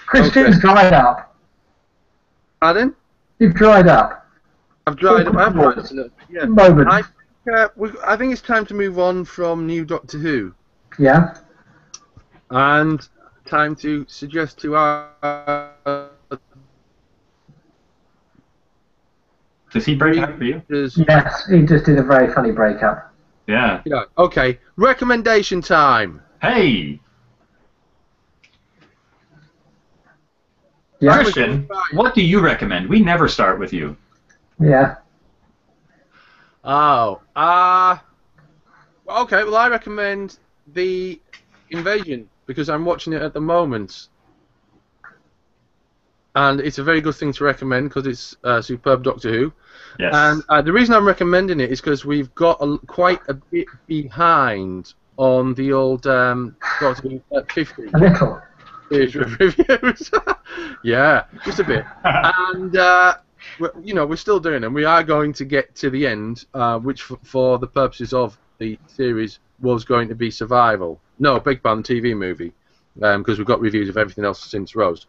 Christian's dried up. Pardon? You've dried up. I've dried up. I've dried up. Yeah. Moment. I think it's time to move on from New Doctor Who. Yeah. And time to suggest to our... Does he break up for you? Yes, he just did a very funny breakup. Yeah. Yeah. Okay. Recommendation time. Hey! Yeah. Christian, what do you recommend? We never start with you. Yeah. Oh. Okay, well, I recommend The Invasion because I'm watching it at the moment. And it's a very good thing to recommend because it's superb Doctor Who. Yes. And the reason I'm recommending it is because we've got quite a bit behind on the old Doctor Who 50 A little. reviews. Yeah, just a bit. And we're still doing them. We are going to get to the end, which for the purposes of the series was going to be Survival. No, beg pardon, TV movie, because we've got reviews of everything else since Rose.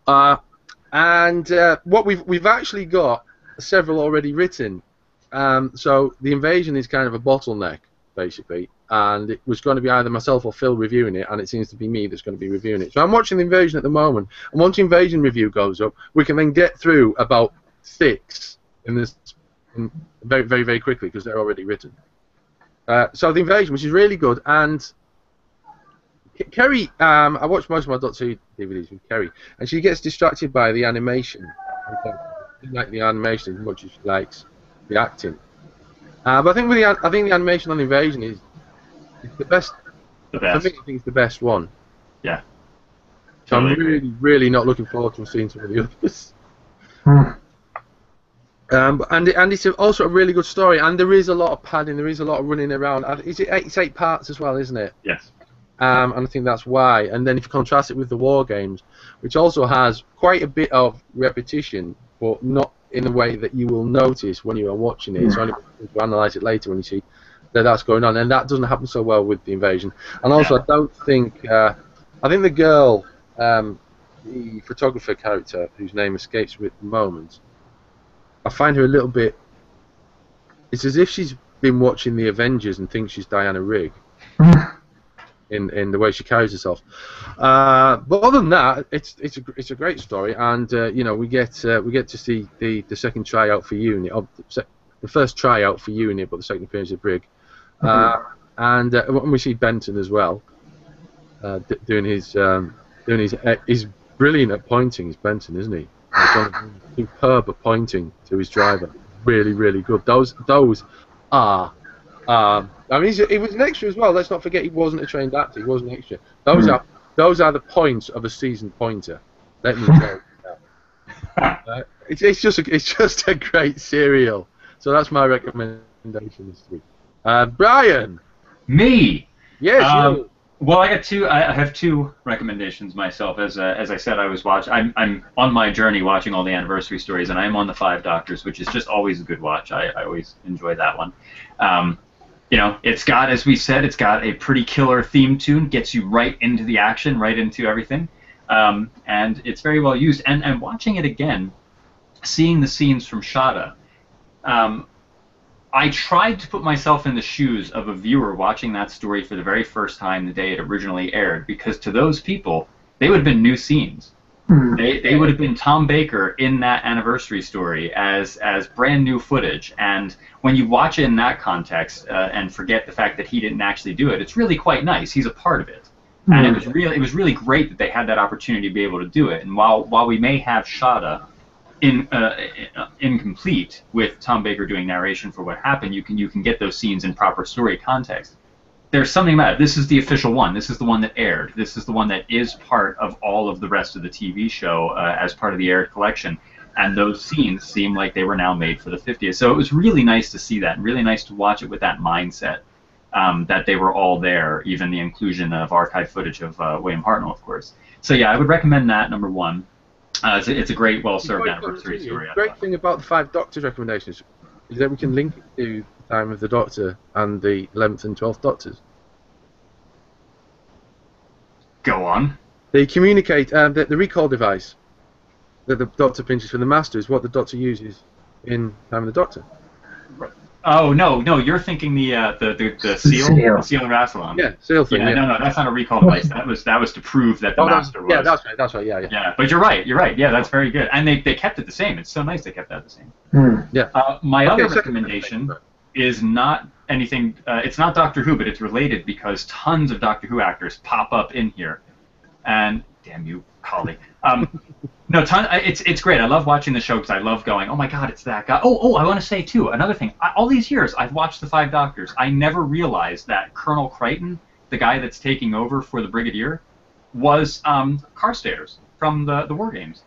And what we've actually got several already written. So The Invasion is kind of a bottleneck, basically, and it was going to be either myself or Phil reviewing it, and it seems to be me that's going to be reviewing it. So I'm watching The Invasion at the moment, and once the Invasion review goes up, we can then get through about 6 very, very, very quickly because they're already written. So The Invasion, which is really good, and Kerry, I watch most of my Doctor Who DVDs with Kerry, and she gets distracted by the animation. She doesn't like the animation as much as she likes the acting. But I think the animation on The Invasion is the best. The best. For me, I think it's the best one. Yeah. So Totally I'm really, really not looking forward to seeing some of the others. And it's also a really good story, and there is a lot of padding, there is a lot of running around. It's 8 parts as well, isn't it? Yes. And I think that's why. And then if you contrast it with the War Games, which also has quite a bit of repetition, but not in a way that you will notice when you are watching it. It's only to analyse it later when you see that that's going on, and that doesn't happen so well with The Invasion. And also, I don't think I think the girl, the photographer character whose name escapes me at the moment, I find her a little bit. It's as if she's been watching the Avengers and thinks she's Diana Rigg. In the way she carries herself, but other than that, it's a great story, and we get to see the second tryout for Unit, the first tryout for Unit, but the second appearance of Brig, and when we see Benton as well, doing his he's brilliant at pointing. He's Benton, isn't he? He's done superb at pointing to his driver, really, really good. Those are. I mean, he was an extra as well. Let's not forget he wasn't a trained actor. He was an extra. Those are the points of a seasoned pointer. Let me tell you. It's just a great serial. So that's my recommendation this week. Brian. Me. Yes. You. Well, I have 2 recommendations myself. As I said, I'm on my journey watching all the anniversary stories, and I'm on the 5 Doctors, which is just always a good watch. I always enjoy that one. It's got, as we said, it's got a pretty killer theme tune, gets you right into the action, right into everything, and it's very well used. And watching it again, seeing the scenes from Shada, I tried to put myself in the shoes of a viewer watching that story for the very first time the day it originally aired, because to those people, they would have been new scenes. They would have been Tom Baker in that anniversary story as brand new footage. And when you watch it in that context and forget the fact that he didn't actually do it, it's really quite nice. He's a part of it. And it was really great that they had that opportunity to be able to do it. And while we may have Shada incomplete with Tom Baker doing narration for what happened, you can get those scenes in proper story context. There's something about it. This is the official one. This is the one that aired. This is the one that is part of all of the rest of the TV show as part of the aired collection. And those scenes seem like they were now made for the 50th. So it was really nice to see that, and really nice to watch it with that mindset, that they were all there, even the inclusion of archive footage of William Hartnell, of course. So yeah, I would recommend that, number one. It's a great, well-served anniversary story. The great thing about the 5 Doctors recommendations is that we can link it to the time of the Doctor and the 11th and 12th Doctors. Go on. They communicate, the recall device that the Doctor pinches for the Master is what the Doctor uses in Time of the Doctor. Oh no, you're thinking the seal, the seal of Rassilon. Yeah, seal thing. Yeah, no, that's not a recall device. That was to prove that the Master was. Yeah, that's right. Yeah. Yeah, but you're right. Yeah, that's very good, and they kept it the same. It's so nice they kept that the same. Yeah. My other recommendation is not anything. It's not Doctor Who, but it's related because tons of Doctor Who actors pop up in here, and damn you, Capaldi. No, it's great. I love watching the show because I love going, oh my God, it's that guy. Oh, I want to say too, another thing. All these years I've watched the 5 Doctors. I never realized that Colonel Crichton, the guy that's taking over for the Brigadier, was Carstairs from the War Games.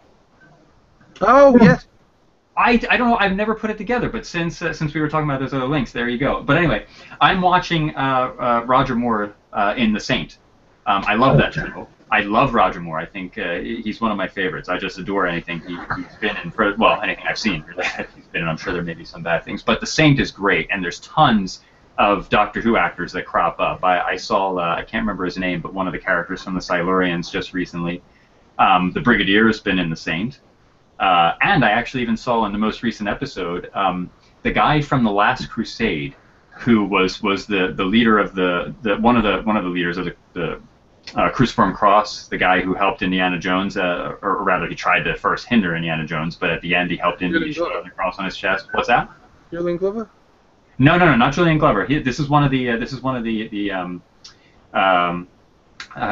Oh yes. I don't know. I've never put it together, but since we were talking about those other links, there you go. But anyway, I'm watching Roger Moore in The Saint. I love that show. I love Roger Moore. I think he's one of my favorites. I just adore anything he's been in. Anything I've seen really he's been in. I'm sure there may be some bad things, but The Saint is great, and there's tons of Doctor Who actors that crop up. I saw I can't remember his name, but one of the characters from the Silurians just recently. The Brigadier has been in The Saint, and I actually even saw in the most recent episode the guy from The Last Crusade, who was the leader of one of the leaders of the Cruciform Cross, the guy who helped Indiana Jones, or rather he tried to first hinder Indiana Jones, but at the end he helped Indiana Jones with the cross on his chest. What's that? Julian Glover? No, not Julian Glover. This is one of the I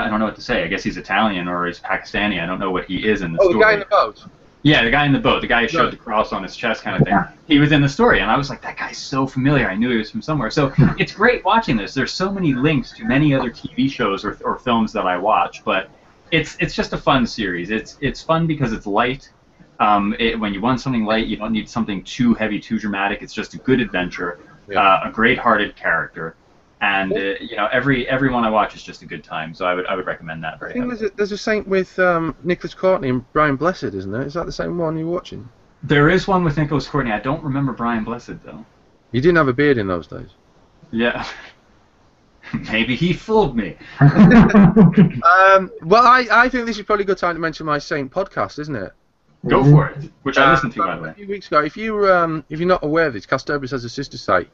don't know what to say. I guess he's Italian or he's Pakistani. I don't know what he is in the story. Oh, the guy in the boat. Yeah, the guy in the boat, the guy who showed the cross on his chest kind of thing. He was in the story, and I was like, that guy's so familiar. I knew he was from somewhere. So it's great watching this. There's so many links to many other TV shows or films that I watch, but it's just a fun series. It's fun because it's light. When you want something light, you don't need something too heavy, too dramatic. It's just a good adventure, a great-hearted character. And every one I watch is just a good time, so I would recommend that very heavily. There's a Saint with Nicholas Courtney and Brian Blessed, isn't there? Is that the same one you're watching? There is one with Nicholas Courtney. I don't remember Brian Blessed though. He didn't have a beard in those days. Yeah. Maybe he fooled me. Well, I think this is probably a good time to mention my Saint podcast, isn't it? Go for it. Which I listened to, by the way. A few weeks ago. If you're not aware of this, Casterbury has a sister site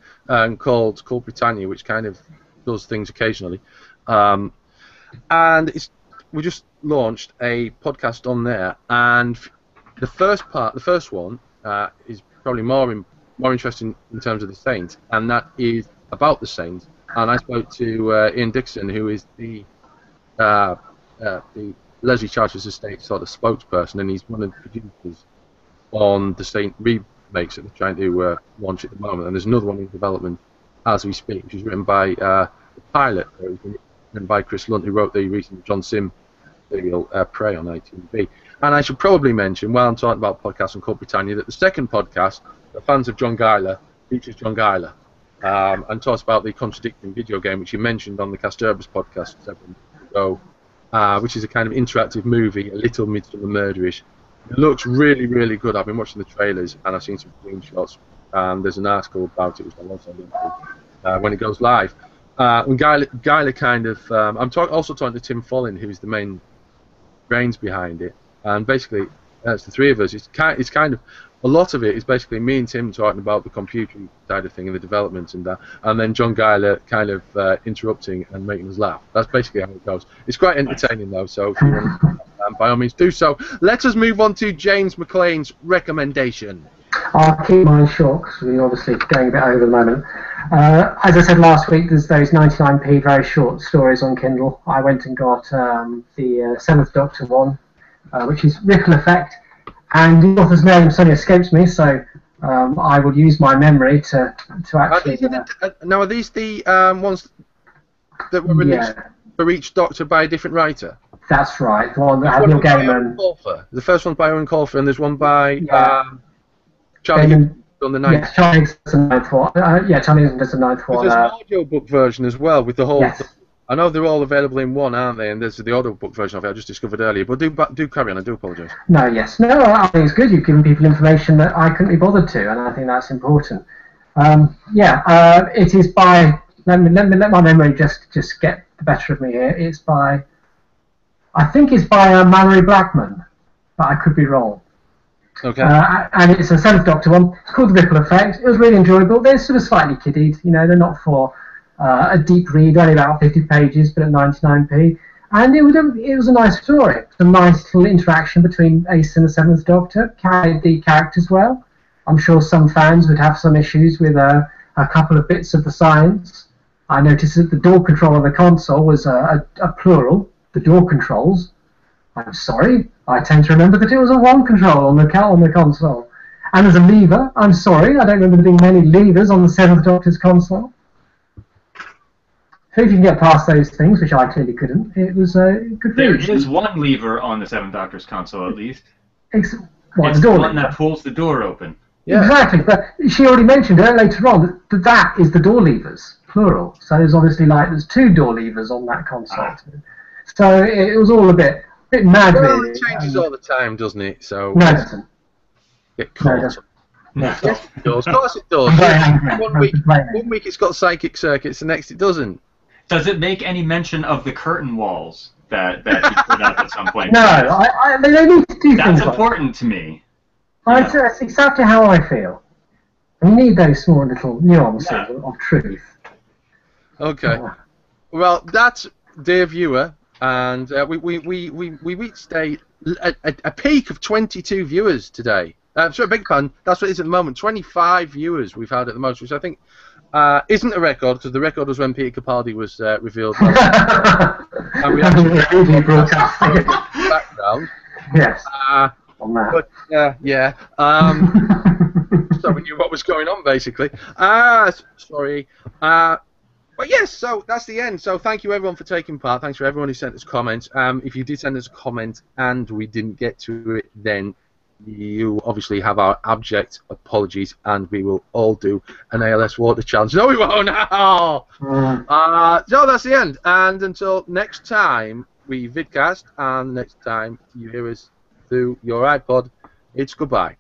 called Britannia, which kind of does things occasionally, and we just launched a podcast on there. And the first one is probably more interesting in terms of the Saint, and that is about the Saint. And I spoke to Ian Dixon, who is the Leslie Charteris Estate sort of spokesperson, and he's one of the producers on the Saint remakes that they're trying to launch at the moment. And there's another one in development as we speak, which is written by the pilot, written by Chris Lunt, who wrote the recent John Sim serial Prey on ITV. And I should probably mention, while I'm talking about podcasts on Cult Britannia, that the second podcast, the fans of John Guyler, features John Guyler, and talks about the contradicting video game, which you mentioned on the Casterbury podcast several months ago. Which is a kind of interactive movie, a little Midsummer Murderish. It looks really, really good. I've been watching the trailers and I've seen some screenshots. There's an article about it which I want to link to when it goes live. And Guyler kind of, I'm also talking to Tim Follin, who's the main brains behind it. And basically, It's the three of us. It's kind of a lot of it is basically me and Tim talking about the computer side of thing and the development and that, and then John Guyler kind of interrupting and making us laugh. That's basically how it goes. It's quite entertaining though, so if you want, by all means do so. Let us move on to James McLean's recommendation. I'll keep mine short because we're obviously going a bit over the moment. As I said last week, there's those 99p very short stories on Kindle. I went and got the Seventh Doctor one, which is Ripple Effect, and the author's name suddenly escapes me, so I will use my memory to actually... Now, are these the ones that were released for each Doctor by a different writer? That's right, the one that had Neil Gaiman. The first one's by Owen Colfer, and there's one by Charlie Higgins on the ninth. Yes, Charlie Higgins does the ninth one. Charlie Higgins does the ninth one. There's an audiobook version as well with the whole... Yes. I know they're all available in one, aren't they? And there's the audiobook version of it I just discovered earlier. But do carry on. I do apologise. No, I think it's good. You've given people information that I couldn't be bothered to, and I think that's important. It is by. Let my memory just get the better of me here. It's by. I think it's by Mallory Blackman, but I could be wrong. Okay. And it's a Seventh Doctor one. It's called The Ripple Effect. It was really enjoyable. They're sort of slightly kiddied. They're not for a deep read, only about 50 pages, but at 99p. And it was a nice story. It was a nice little interaction between Ace and the Seventh Doctor. Carried the characters well. I'm sure some fans would have some issues with a couple of bits of the science. I noticed that the door control on the console was a plural, the door controls. I'm sorry, I tend to remember that it was a one control on the console. And there's a lever. I'm sorry, I don't remember there being many levers on the Seventh Doctor's console. So if you can get past those things, which I clearly couldn't, it was a good read. There is one lever on the Seventh Doctor's console, at least. It's the door one that pulls the door open. Yeah. Exactly, but she already mentioned it later on that is the door levers, plural. So there's two door levers on that console. So it was all a bit mad. Well, it changes all the time, doesn't it? So no, it doesn't. Get caught. No, yes, it does. Of course it does. One week it's got psychic circuits, the next it doesn't. Does it make any mention of the curtain walls that you put up at some point? No, they need to do That's things important to me. That's exactly how I feel. We need those small little nuances of truth. Okay. Well, that's, dear viewer, and we reached a peak of 22 viewers today. Sorry, big pun. That's what it is at the moment. 25 viewers we've had at the most, which I think isn't a record, because the record was when Peter Capaldi was revealed. And we actually broadcasting background. Yes. On that. But so we knew what was going on, basically. Sorry. But yes, so that's the end. So thank you everyone for taking part. Thanks for everyone who sent us comments. If you did send us a comment and we didn't get to it, then you obviously have our abject apologies, and we will all do an ALS water challenge. No, we won't. No. So that's the end. And until next time we vidcast, and next time you hear us through your iPod, it's goodbye.